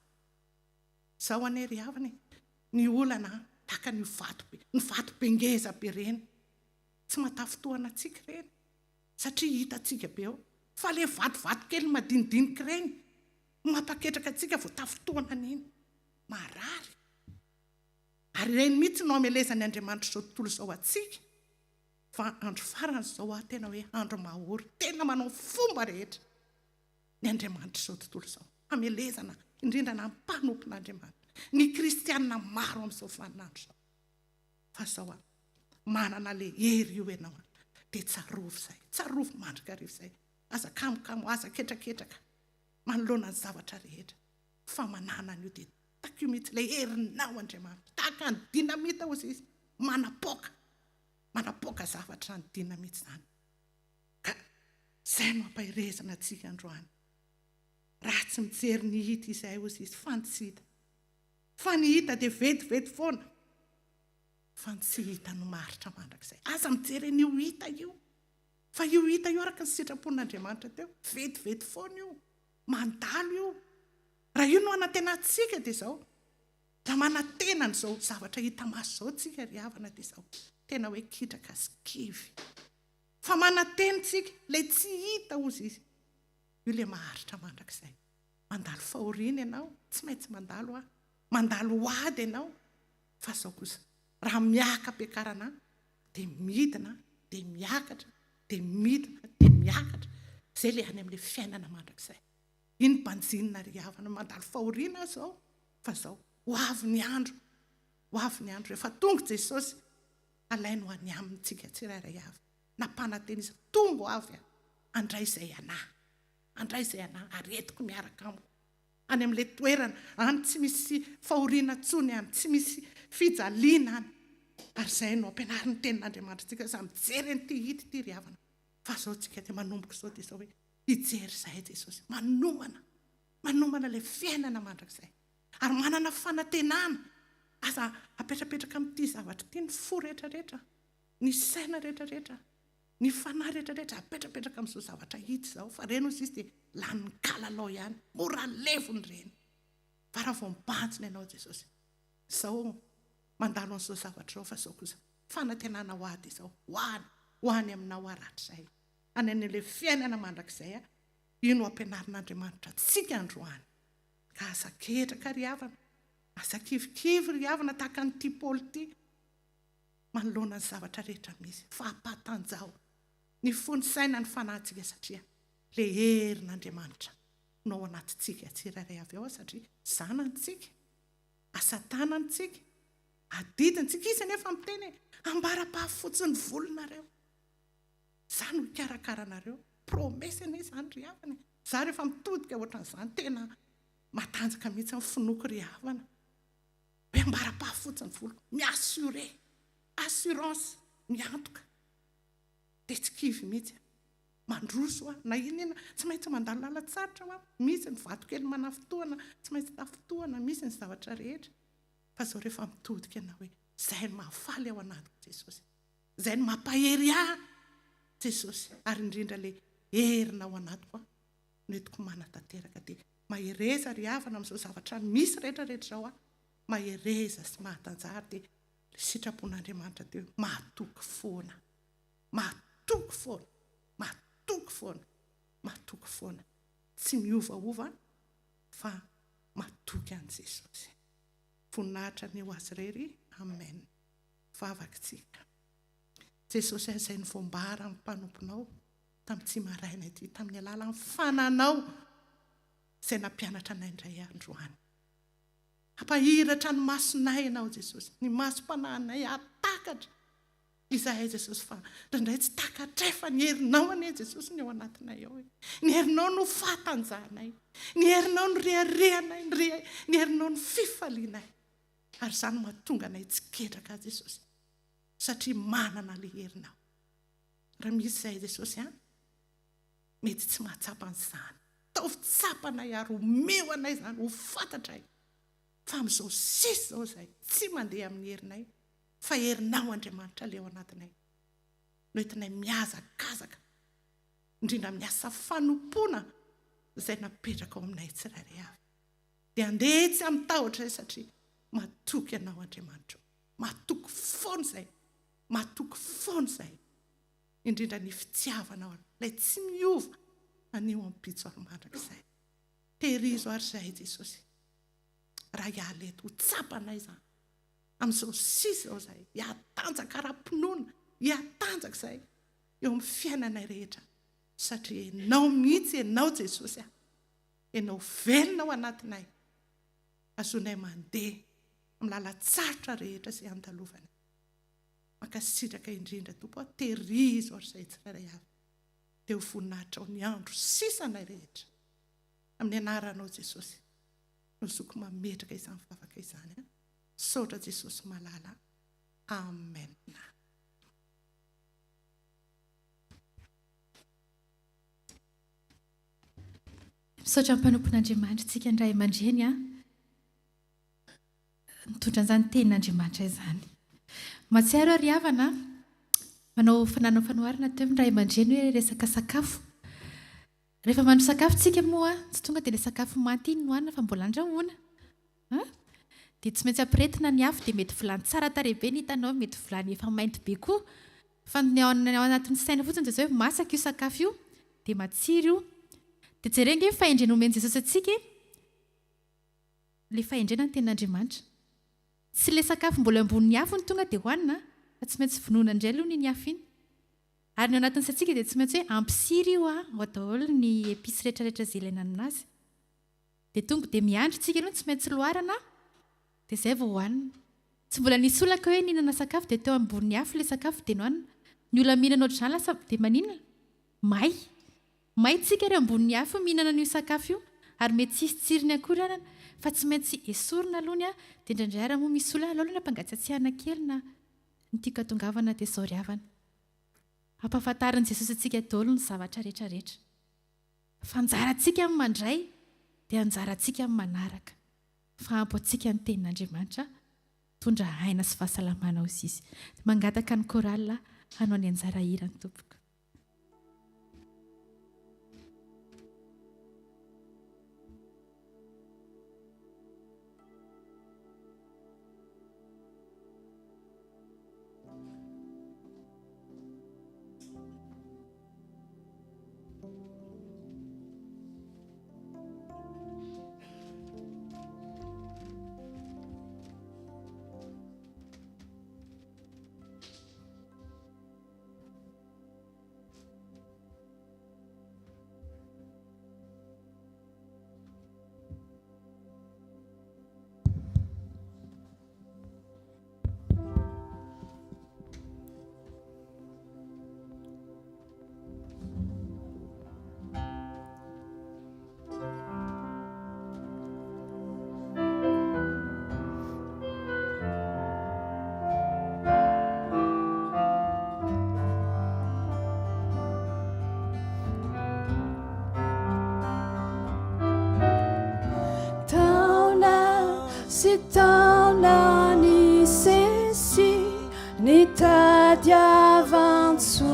Izao ane ry havana, ny olana tahaka ny vato be. Ny vato be ngeza be reny. Tsy matafotoana antsika reny. Satria hitatsika be ao. Fa le vato kely madinidinika reny, mampaketraka antsika vao tafotoana an'iny. Marary. Ary reny mihitsy no amelezany Andriamanitra izao tontolo izao atsika. Fa andro farany izao tena hoe andro mahory. Tena manao fomba rehetra. Ny Andriamanitra izao tontolo izao. Amelezana indrindra na mpanompon'Andriamanitra. Ny kristianina maro amin'izao vaninandro izao. Fa izao manana le hery io ianao. Dia tsarovy izay. Tsarovy mandrika arivo izay. Aza kamokamo, aza ketraketraka. Manoloana ny zavatra rehetra. Fa manana an'io dia tahaka io mihitsy le herinao Andriamanitra. Tahaka ny dinamita ozy izy. Manapoaka zavatra ny dinamita izany. Ka izay no ampahirezana antsika androany. Raha tsy mijery ny hita izay ozy izy, fa ny tsy hita. Fa ny hita dia vetivety foana. Fa ny tsy hita no maharitra mandrakizay. Aza mijery n'io hita io. Fa io hita io araka ny sitrapon'Andriamanitra teo. Vetivety foana io. Mandalo io. Raha io no anatenantsika dia izao. Raha manatenana izao zavatra hita maso izao tsika ry havana dia izao. Tena hoe kitraka sy kivy. Fa manatenantsika le tsy hita ozy izy. Io le maharitra mandrakizay. Mandalo fahoriana ianao. Tsy maintsy mandalo aho. Mandalo ady ianao. Fa izao kosa. Raha miaka am-piakarana dia midina, dia miakatra, dia midina, dia miakatra. Izay le any amin'ilay fiainana mandrakizay. Iny mpanjinina ry havana mandalo fahoriana izao. Fa izao, ho avy ny andro. Ho avy ny andro. Rehefa tonga Jesosy, alainy ho any amintsika tsirairay avy. Nampananteny izy, tonga ho avy. Andray izay anahy. Andray izay anahy. Aretiko miaraka amiko. Any amin'ilay toerana, any tsy misy fahoriana tsony any, tsy misy fijaliana any. Ary izay no ampianariny tenin'Andriamanitra tsika mijery an'ity hita ity ry havana. Fa zao tsika dia manomboka izao dia izao hoe hijery izay Jesosy. Manomana ilay fiainana mandrakizay. Ary manana fanantenana. Aza apetrapetraka amin'ity zavatra ity ny fo rehetrarehetra, ny saina rehetrarehetra, ny fanahy rehetrarehetra apetrapetraka amin'izao zavatra hita izao. Fa reny izy dia lanin'ny kalalao ihany, mora levony reny. Fa raha vao mibantsina ianao Jesosy, izao mandalo an'izao zavatra izao, fa izao kosa fanantenana ho ady izao, ho any aminao aratr'izay. Any an'ilay fiainana mandrakizay, ino ampianarin'Andriamanitra tsika androany. Ka asa ketraka ry havana, asa kivikivy ry havana tahaka an'ity Paoly ity, manoloana ny zavatra rehetra misy, fahampatanjao, ny fony saina ny fanantsika satria le herin'Andriamanitra no ao anatintsika tsirairay avy ao satria zanantsika, asa tanantsika, adidintsika izy nefa miteny ambara-pahafotsiny volonareo. Izany ho ikarakaranareo, promesy ane izany ry havana. Za rehefa mitodika ohatran'izany tena matanjaka mihitsy amin'ny finoko ry havana. Hoe ambara-pahafotsiny voloko, miassure, assurance, miantoka. Dia tsy kivy mihitsy. Mandroso na inona, tsy maintsy mandalo lalatsarotra ho misy ny vatokely manafotoana, tsy maintsy tafotoana, misy ny zavatra rehetra. Fa zao rehefa mitodika ianao hoe izay no mahafaly ao anatiko Jesosy. Izay no mampahery ahy Jesosy. Ary indrindra le herina ao anatiko no entiko manatanteraka dia mahereza ry havana amin'izao zavatra misy rehetrarehetra zao mahereza sy mahatanjara dia le sitrapon'Andriamanitra teo mahatoky foana. Mahatoky foana. Mahatoky foana. Mahatoky foana. Tsy miovaova fa mahatoky an' Jesosy. Voninahitra ny ho azy irery. Amen. Vavakintsika. Jesosy izay nivoambara amin'ny mpanomponao tamin'ny tsy maraina ity, tamin'ny alalan'ny fananao izay nampianatra anay indray androany. Ampahiratra ny masonay ianao Jesosy, ny masom-panahinay atakatra. Izahay Jesosy fa indray tsy takatray fa ny herinao ane Jesosy ny ao anatinay ao. Ny herinao no fatanjahanay, ny herinao no reharehanay, ny herinao no fifalianay. Ary izany mahatonga anay tsy ketraka Jesosy satria manana le herinao. Raha misy izay Jesosy mety tsy mahatsapa an'izany. Taovy tsapanay ary omeo anay izany, ho fantatray. Fa amin'izao sisy izao izay tsy mandeha amin'ny herinay, fa herinao Andriamanitra le ao anatinay. No entinay miazakazaka, indrindra miasa fanompoana izay napetraka ao aminay tsirairay avy. Dia andeha tsy amin'ny tahotra izay satria mahatoky ianao Andriamanitra. Mahatoky foana izay. Mahatoky foana izay. Indrindra ny fitiavanao ilay tsy miova anio amin'ny pitso mandrakizay. Tehirizo ary izay Jesosy. Raha ialeto ho tsapanay izany. Amin'izao sisy izao izay. Hiatanjaka ara-pinoana. Hiatanjaka izay. Eo amin'ny fiainanay rehetra. Satria enao mihitsy, enao Jesosy. Enao velona ao anatinay. Azonay mandeha amin'ny lalatsarotra rehetra izay andalovana. Mankasitraka indrindra Tompo, tehirizo ary izay tsirairay avy. Dia ho voninahitra ao ny andro sisanay rehetra. Amin'ny anaranao Jesosy. No zoko mametraka izany vavaka izany. Saotra Jesosy malala. Amen. Misaotra ny mpanompon'Andriamanitra tsika indray aman-dreny mitondra an'izany tenin'Andriamanitra izany. Mahatsiaro ary havana manao fananao fanoharana teo indray aman-dreny hoe resaka sakafo. Rehefa mandro sakafo tsika moa tsy tonga dia ilay sakafo manta iny no hanina fa mbola andrahoana. Dia tsy maintsy ampiretina ny afo dia mety vilany tsara tarehibe ny hitanao, mety vilany efa mainty be koa. Fa ny ao anatin'ny saina fotsiny dia hoe masaka io sakafo io dia matsiro io. Dia jerena fahendrena omeny Jesosy antsika ilay fahendrena ny tenin'Andriamanitra. Tsy ilay sakafo mbola ambony afo ny tonga dia hohanina fa tsy maintsy vonoina indray aloha ny afo iny. Ary ny anatin'ny saintsika dia tsy maintsy hoe ampisiry io ao daholo ny episy rehetrarehetra izay ilaina aminazy. Dia tonga dia miandry tsika aloha tsy maintsy loarana dia izay vao hohanina. Tsy mbola nisy olona ka hoe nihinana sakafo dia teo ambony afo ilay sakafo dia nohanina. Ny olona mihinana ohatr'izany lasa dia maninona? May. May tsika ry ambony afo mihinana n'io sakafo io ary mety tsisy tsirony akory anana fa tsy maintsy esorina aloha dia indraindray raha moa misy olona aleo na mpangatsiatsiahana kely na Nytika tongavana dia izao riavana. Ampahafantarin'i Jesosy antsika daholo ny zavatra rehetrarehetra. Fa anjarantsika amin'ny mandray dia anjarantsika amin'ny manaraka. Fa ampy antsika ny tenin'Andriamanitra tondra aina sy fahasalamana ho izy. Mangataka ny koralina hanao ny anjara hirany tompoko. Taona ny sesy ny tady avantsoo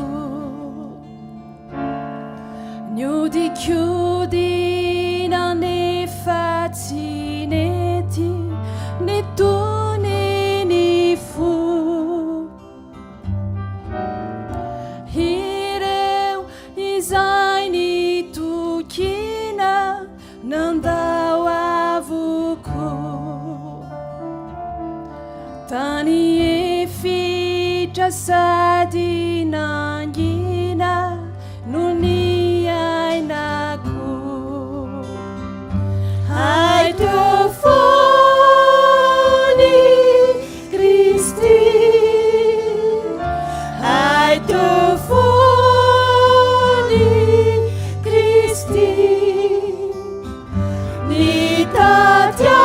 ny odikodina nefa tsy nety ny tony ny fo ireo izay ny tokina nandao avoko tany efitra sady nangina no ny ainako ai teu fony Kristi ai teu fony Kristi ny tatia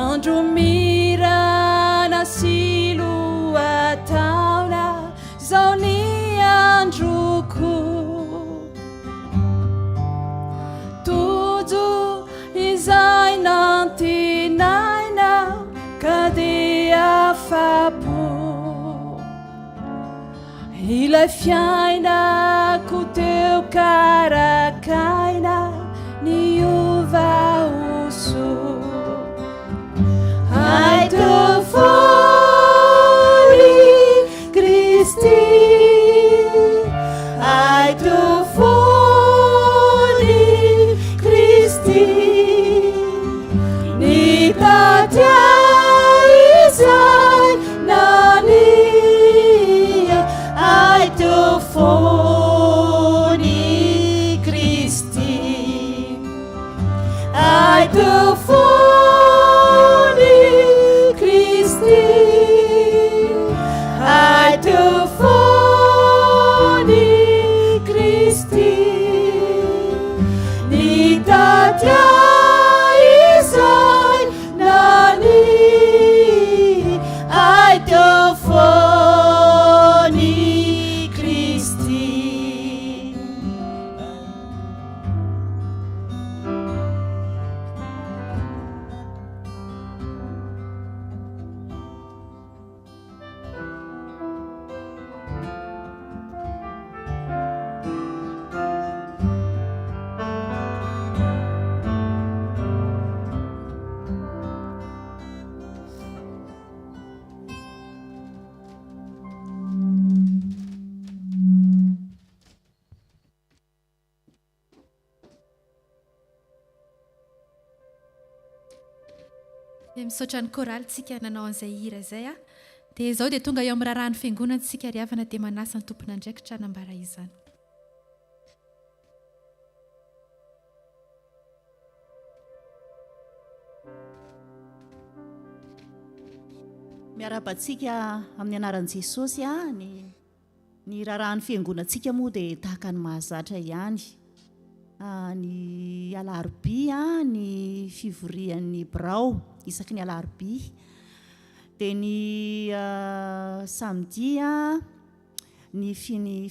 andro mirana sy lohataona zao ny androko tojo izay nantenaina ka dia afapo ilay fiainako teo karakaina ny ovaoso ai teu fony Kristi ai teu fony Kristi ny tatia izay nania ai teu fony Kristi ai teu ai teu fony Kristi ny tatia izay nani ai teu fony Kristi dia misaotra ny koralyntsika nanao an'izay hira izay a dia izao dia tonga eo amin'ny raharahany fiangonantsika riavana dia manasa ny tompona andraikitra nambara izany. Miarabantsika amin'ny anaran'i Jesosy ny raharahany fiangonantsika moa dia tahaka ny mahazatra ihany. Ny alarobia ny fivorian'ny birao isaky ny alarobia, dia ny samedi ny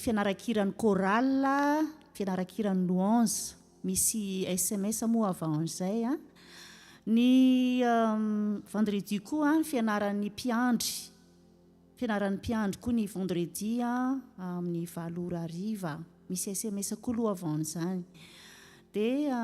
fianaran-kiran'ny chorale, fianaran-kiran'ny louange, misy SMS moa avan'izay a. Ny vendredi koa ny fianaran'ny mpiandry, fianaran'ny mpiandry koa ny vendredi amin'ny 7:00 misy SMS koa aloha avan'izany. Dia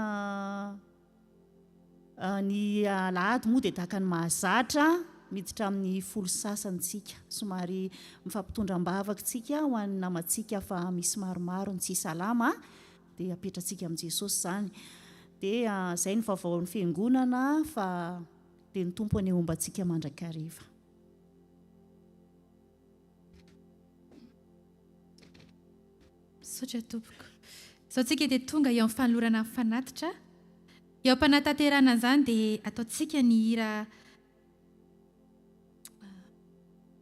ny alahady moa dia tahaka ny mahazatra miditra amin'ny 10 sasantsika, somary mifampitondram-bavaka tsika ho an'ny namantsika fa misy maromaro ny tsy salama dia apetratsika amin'i Jesosy izany. Dia izay ny vaovaon'ny fiangonana fa dia ny tompo any ombantsika mandrakariva. Misaotra tompoko. Izao tsika dia tonga eo amin'ny fanolorana ny fanatitra. Eo am-panatanterahana izany dia ataontsika ny hira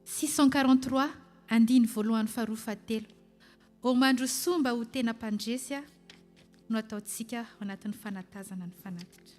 643 andiny voalohany faharoa fahatelo. Omandro somba ho tena mpandresy no ataontsika ao anatin'ny fanatazana ny fanatitra.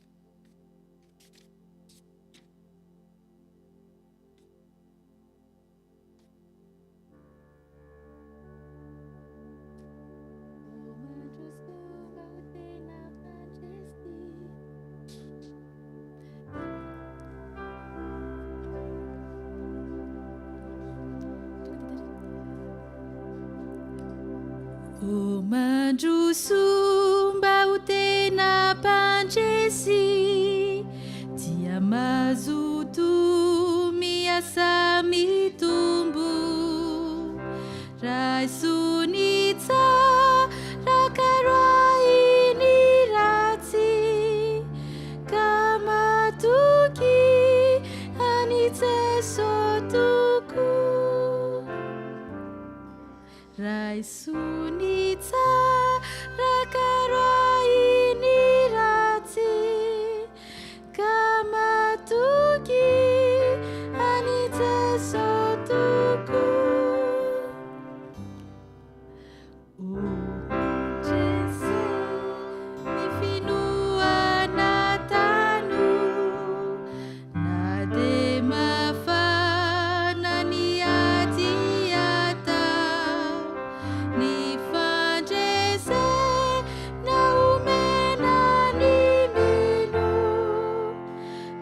Omandro somba ho tena mpandresy, dia mazoto miasa mitombo, raisony tsara roainy ratsy, ka matoky any Jesosy toko. Raisony tsara roainy ratsy, ka matoky any Jesosy toko. Jesosy ny finoana tano, na dia mafana ny ady atao, ny fandresena omena ny milo,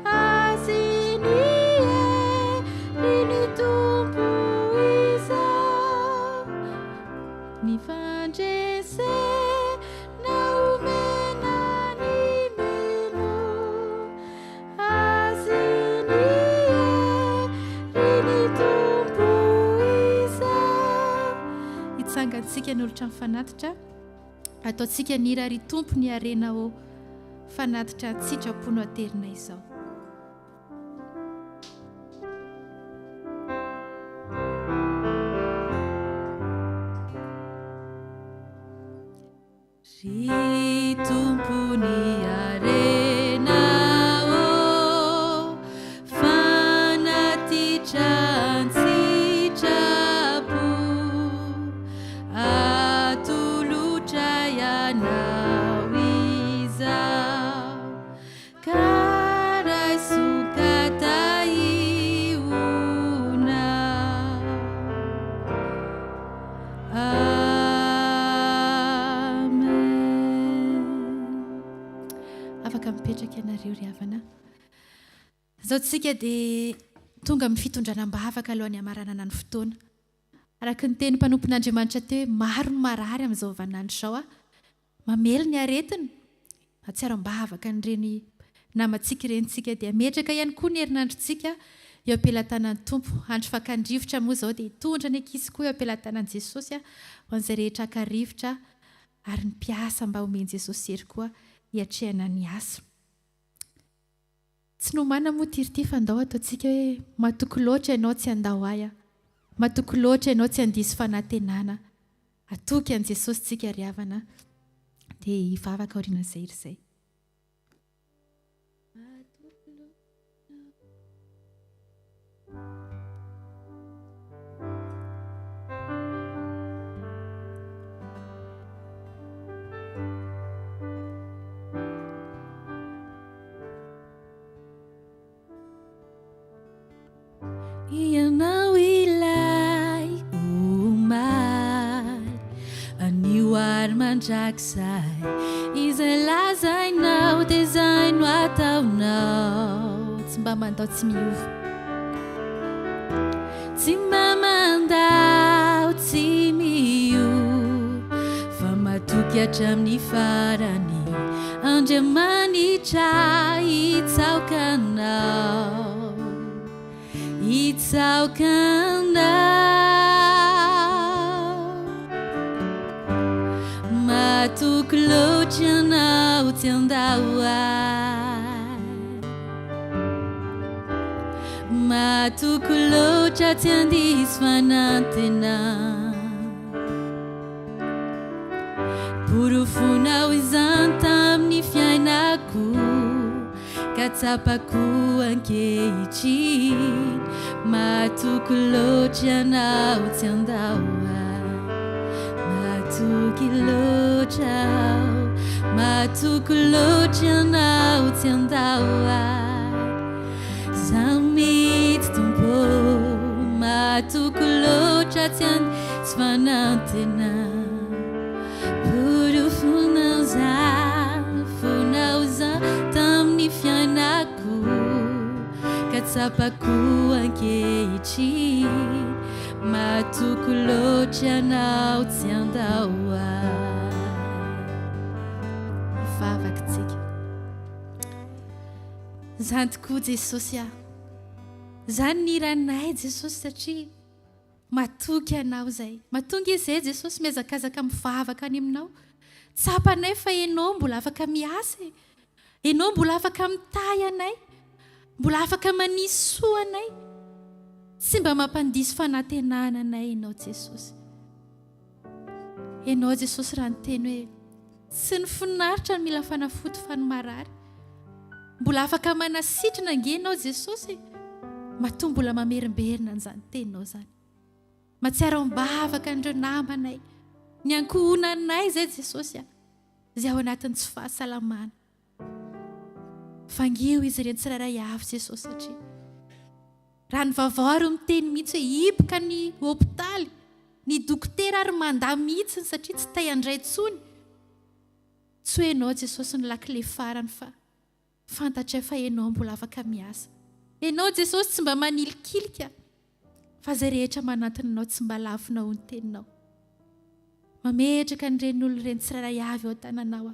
azy ny hery ny tompo izao, ny fandresena omena ny milo, azy ny hery ny tompo izao. Hitsangantsika ny olotra mifanatitra, ataontsika ny hira ry tompo ny arenao fanatitra sitraponao aterina izao. Ry tompo ny arenao fanatitra sitrapo, atolotra ianao izao, ka raisokata ionao. Afaka mipetraka ianareo ry havana. Izao tsika dia tonga amin'ny fitondranam-bavaka alohan'ny hamaranana ny fotoana. Araka ny teny mpanompon'Andriamanitra teo hoe maro ny marary amin'izao vaninandro izao mamely ny aretina, hatsiaram-bavaka n'ireny namantsika irentsika, dia ametraka ihany koa ny herinandrontsika eo am-pelantanan'ny tompo. Andro fankandrivotra moa izao dia hitondra ny ankizy koa eo am-pelantanan'i Jesosy ho an'izay rehetra hakarivotra ary ny mpiasa mba omeny Jesosy hery koa hiatrehana ny asa. tsy nomana moa tirity fa andao ataontsika hoe matoky loatra ianao tsy andao ahy matoky loatra ianao tsy andisy fanantenana atoky an' Jesosy tsika ry havana dia hivavaka aorian'izay irzay. Ianao ilay omaly anio ary mandrakizay izay lazainao dia izay no ataonao. Tsy mba mandao tsy miova, tsy mba mandao tsy miova fa matoky hatramin'ny farany Andriamanitra hitsaokanao. Matoky loatra ianao tsy andao ahy matoky loatra tsy andisy fanantenana borofonao izany tamin'ny fiainako ka tsapako ankehitriny. Matoky loatra ianao tsy andao ahy matoky loatra ianao tsy andao ahy zaho mety tompo. Matoky loatra tsy andisy fanantenana borofonao izany tamin'ny fiainako ka tsapako ankehitriny. Matoky loatra ianao tsy andao ahy. vavaka tsika izany tokoa Jesosy aho, izany ny iranay Jesosy satria matoky ianao izay. Mahatonga izay Jesosy miazakazaka mivavaka any aminao. Tsapanay fa ianao mbola afaka miasa, ianao mbola afaka mitay anay, mbola afaka manisy soa anay, tsy mba mampandisy fanantenana anay ianao Jesosy. Ianao Jesosy raha niteny hoe tsy ny finaritra mila fanafody fa ny marary. Mbola afaka manasitrana ange ianao Jesosy, matoa mbola mamerimberina an'izany teninao izany. Mahatsiaro mbavaka andreo namanay, ny ankohonanay izay Jesosy izay ao anatin'ny tsy fahasalamana. Fangio izy ireny tsirairay avy Jesosy satria raha ny vavao miteny mihitsy hoe hipoka ny hôpitaly, ny dokotera ary mandahy mihitsy satria tsy tay andray intsony. Tsy hoe ianao Jesosy ny lakile farany fa fantatra fa ianao mbola afaka miasa. Ianao Jesosy tsy mba manilikilika fa izay rehetra manantona anao tsy mba lafinao ny teninao. Mametraka an'iren'olona ireny tsirairay avy ao an-tananao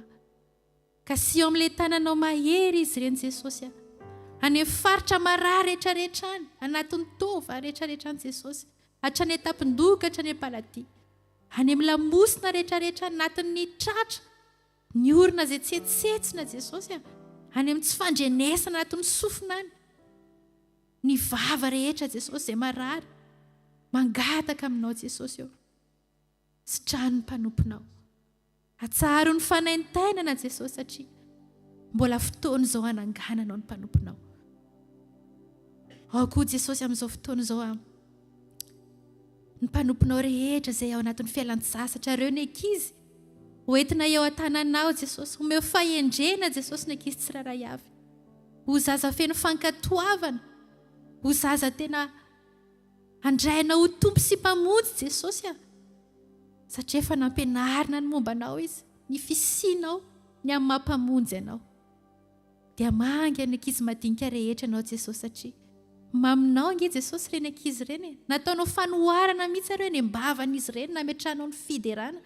ka sy eo amin'ilay tananao mahery izy ireny Jesosy any amin'ny faritra marary rehetrarehetra any, anatin'ny tova rehetrarehetra any Jesosy, hatrany tapin-doka hatrany am-paladia, any amin'ny lamosina rehetrarehetra anatin'ny tratra, ny orona izay tsetsitsetsina Jesosy any amin'ny tsy fandrenesana anatin'ny sofina any, ny vava rehetra Jesosy izay marary mangataka aminao Jesosy eo. Sitrano ny mpanomponao, atsaro ny fanaintainana Jesosy satria mbola fotoana izao hanangananao ny mpanomponao. Ao koa Jesosy amin'izao fotoana izao ny mpanomponao rehetra izay ao anatin'ny fialan-tsasatra, ireo ny ankizy hoentina eo an-tananao Jesosy, omeo fahendrena Jesosy ny ankizy tsirairay avy, ho zaza feno fankatoavana, ho zaza tena andraina ho tompo sy mpamonjy Jesosy satria efa nampianarina ny mombanao izy, ny fisianao, ny amin'ny mampamonjy ianao. Dia manga ny ankizy madinika rehetra ianao Jesosy satria maminao ange Jesosy ireny ankizy ireny, nataonao fanoharana mihitsy ireo ny mbavan'izy ireny, nametranao ny fiderana,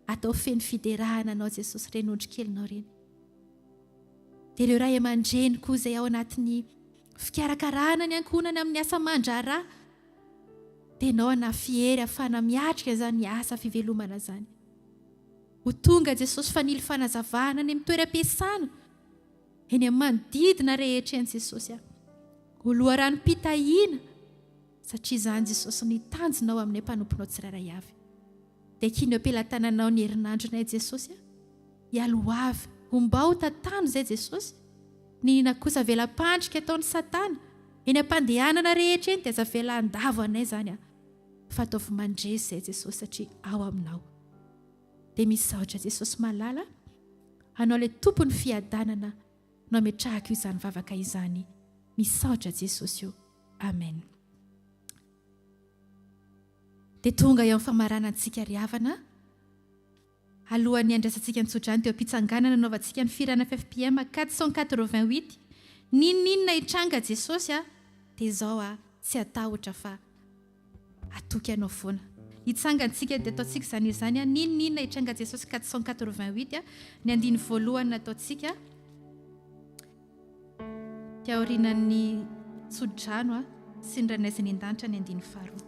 atao feno fiderana anao Jesosy ireny ondrikelinao ireny. Dia ireo ray aman-dreny koa izay ao anatin'ny fikarakarana ny ankohonany amin'ny asa mandrara, dia ianao anafiery ahafahana miatrika izany asa fivelomana izany. Ho tonga Jesosy fanily fanazavana any amin'ny toeram-piasana, eny amin'ny manodidina rehetra eny Jesosy ho loharanom-pitahiana satria izany Jesosy ny tanjonao amin'ny mpanomponao tsirairay avy. Dia kiny eo ampelantananao ny herinandronay Jesosy hialo avy ho mba ho tantano izay Jesosy ny inona kosa velam-pandrika ataon'ny Satana eny am-pandehanana rehetra eny dia aza velan-davo anay izany fa ataovy mandresy izay Jesosy satria ao aminao. Dia misaotra Jesosy malala anao ilay tompony fiadanana no ametrahako izany vavaka izany. Misaotra Jesosy io. Amen. Dia tonga eo amin'ny famaranantsika ry havana. Alohan'ny andrasantsika ny tsodrany teo am-pitsanganana nanaovantsika ny firana FPTM 488. Ninona hitranga Jesosy dia izao tsy atahotra fa atoky anao foana. Hitsangantsika dia ataontsika izany ninona hitranga Jesosy 488 ny andiny voalohany nataontsika dia aorianan'ny tsodrano sy ny ranaizany an-danitra ny andiny faharoa.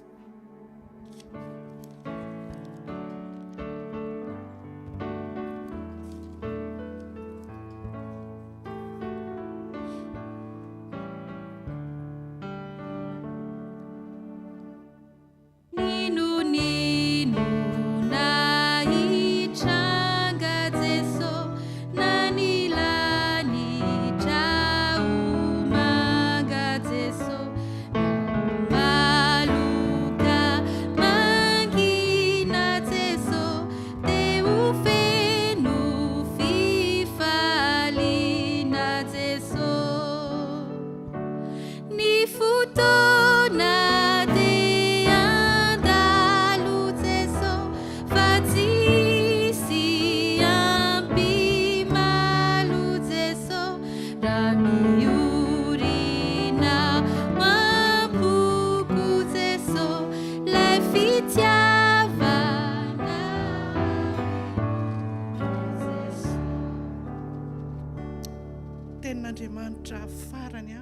Tenin'Andriamanitra farany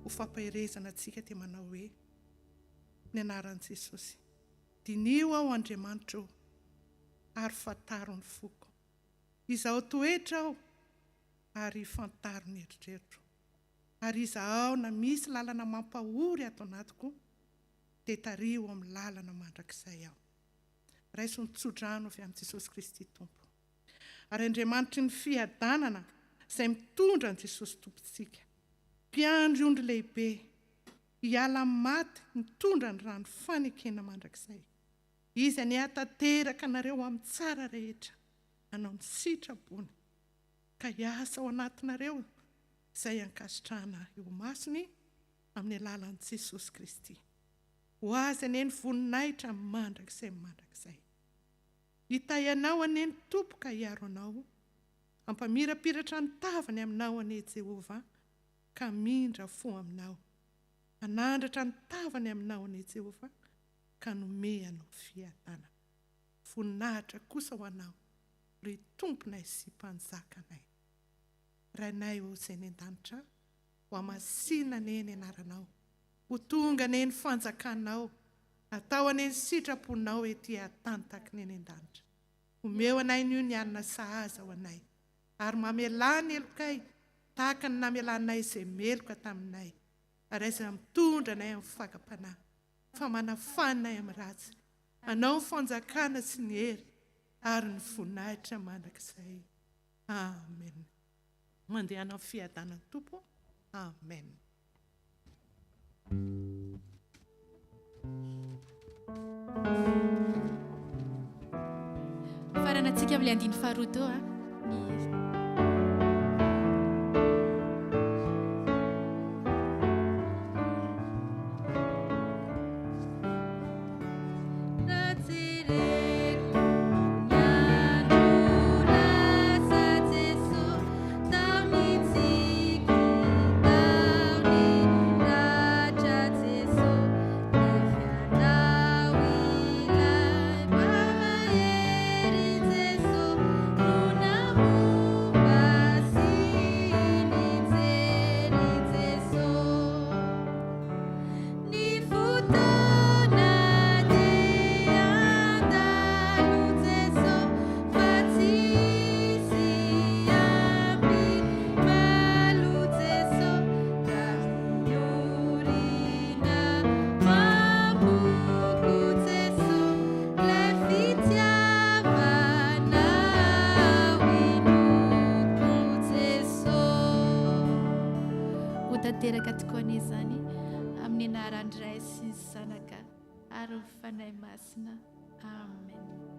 ho fampahirezana antsika dia manao hoe ny anaran'i Jesosy. Dinio aho Andriamanitra ary fantaro ny foko. Izaho toetra aho ary fantaro ny eritreritro. Ary izaho na misy lalana mampahory ato anatiko dia tario amin'ny lalana mandrakizay aho. Raiso ny tsodrano avy amin'ny Jesosy Kristy Tompo. Ary Andriamanitra ny fiadanana izay mitondra ny Jesosy tompontsika. Mpiandry ondry lehibe, hiala maty mitondra ny rano fanekena mandrakizay. Izy any hatateraka anareo amin'ny tsara rehetra, anao ny sitrapony, ka hiasa ao anatinareo izay ankasitrahana eo masony amin'ny alalan'i Jesosy Kristy. Ho azy aneny voninahitra mandrakizay. Hitahianao aneny tompoka hiaro anao, ampamirapiratra ny tavany aminao ane Jehova, ka mindra fo aminao. Anandratra ny tavany aminao ane Jehova, ka nome anao fiadana. Voninahitra kosa ho anao, ry tomponay sy mpanjakanay. Rainay ho izay ny an-danitra, ho amasina neny anaranao, ho tonga neny fanjakanao, atao aneny sitraponao ety an-tany tahaka neny an-danitra. Omeo anay n'io ny anina sahaza ho anay, ary mamelany elokay tahaka ny namelanay izay meloka taminay, ary aiza mitondra anay amin'ny fakapanahy, fa manafanay amin'ny ratsy, anao ny fanjakana sy ny hery ary ny voninahitra mandrakizay. Amen. Mandeha anao fiadanan'ny Tompo. Amen. Faranantsika amin'ilay andiny faharoa teo Luna amin'ny anaran'iray sy ny zanaka ary ny fanahy masina amen.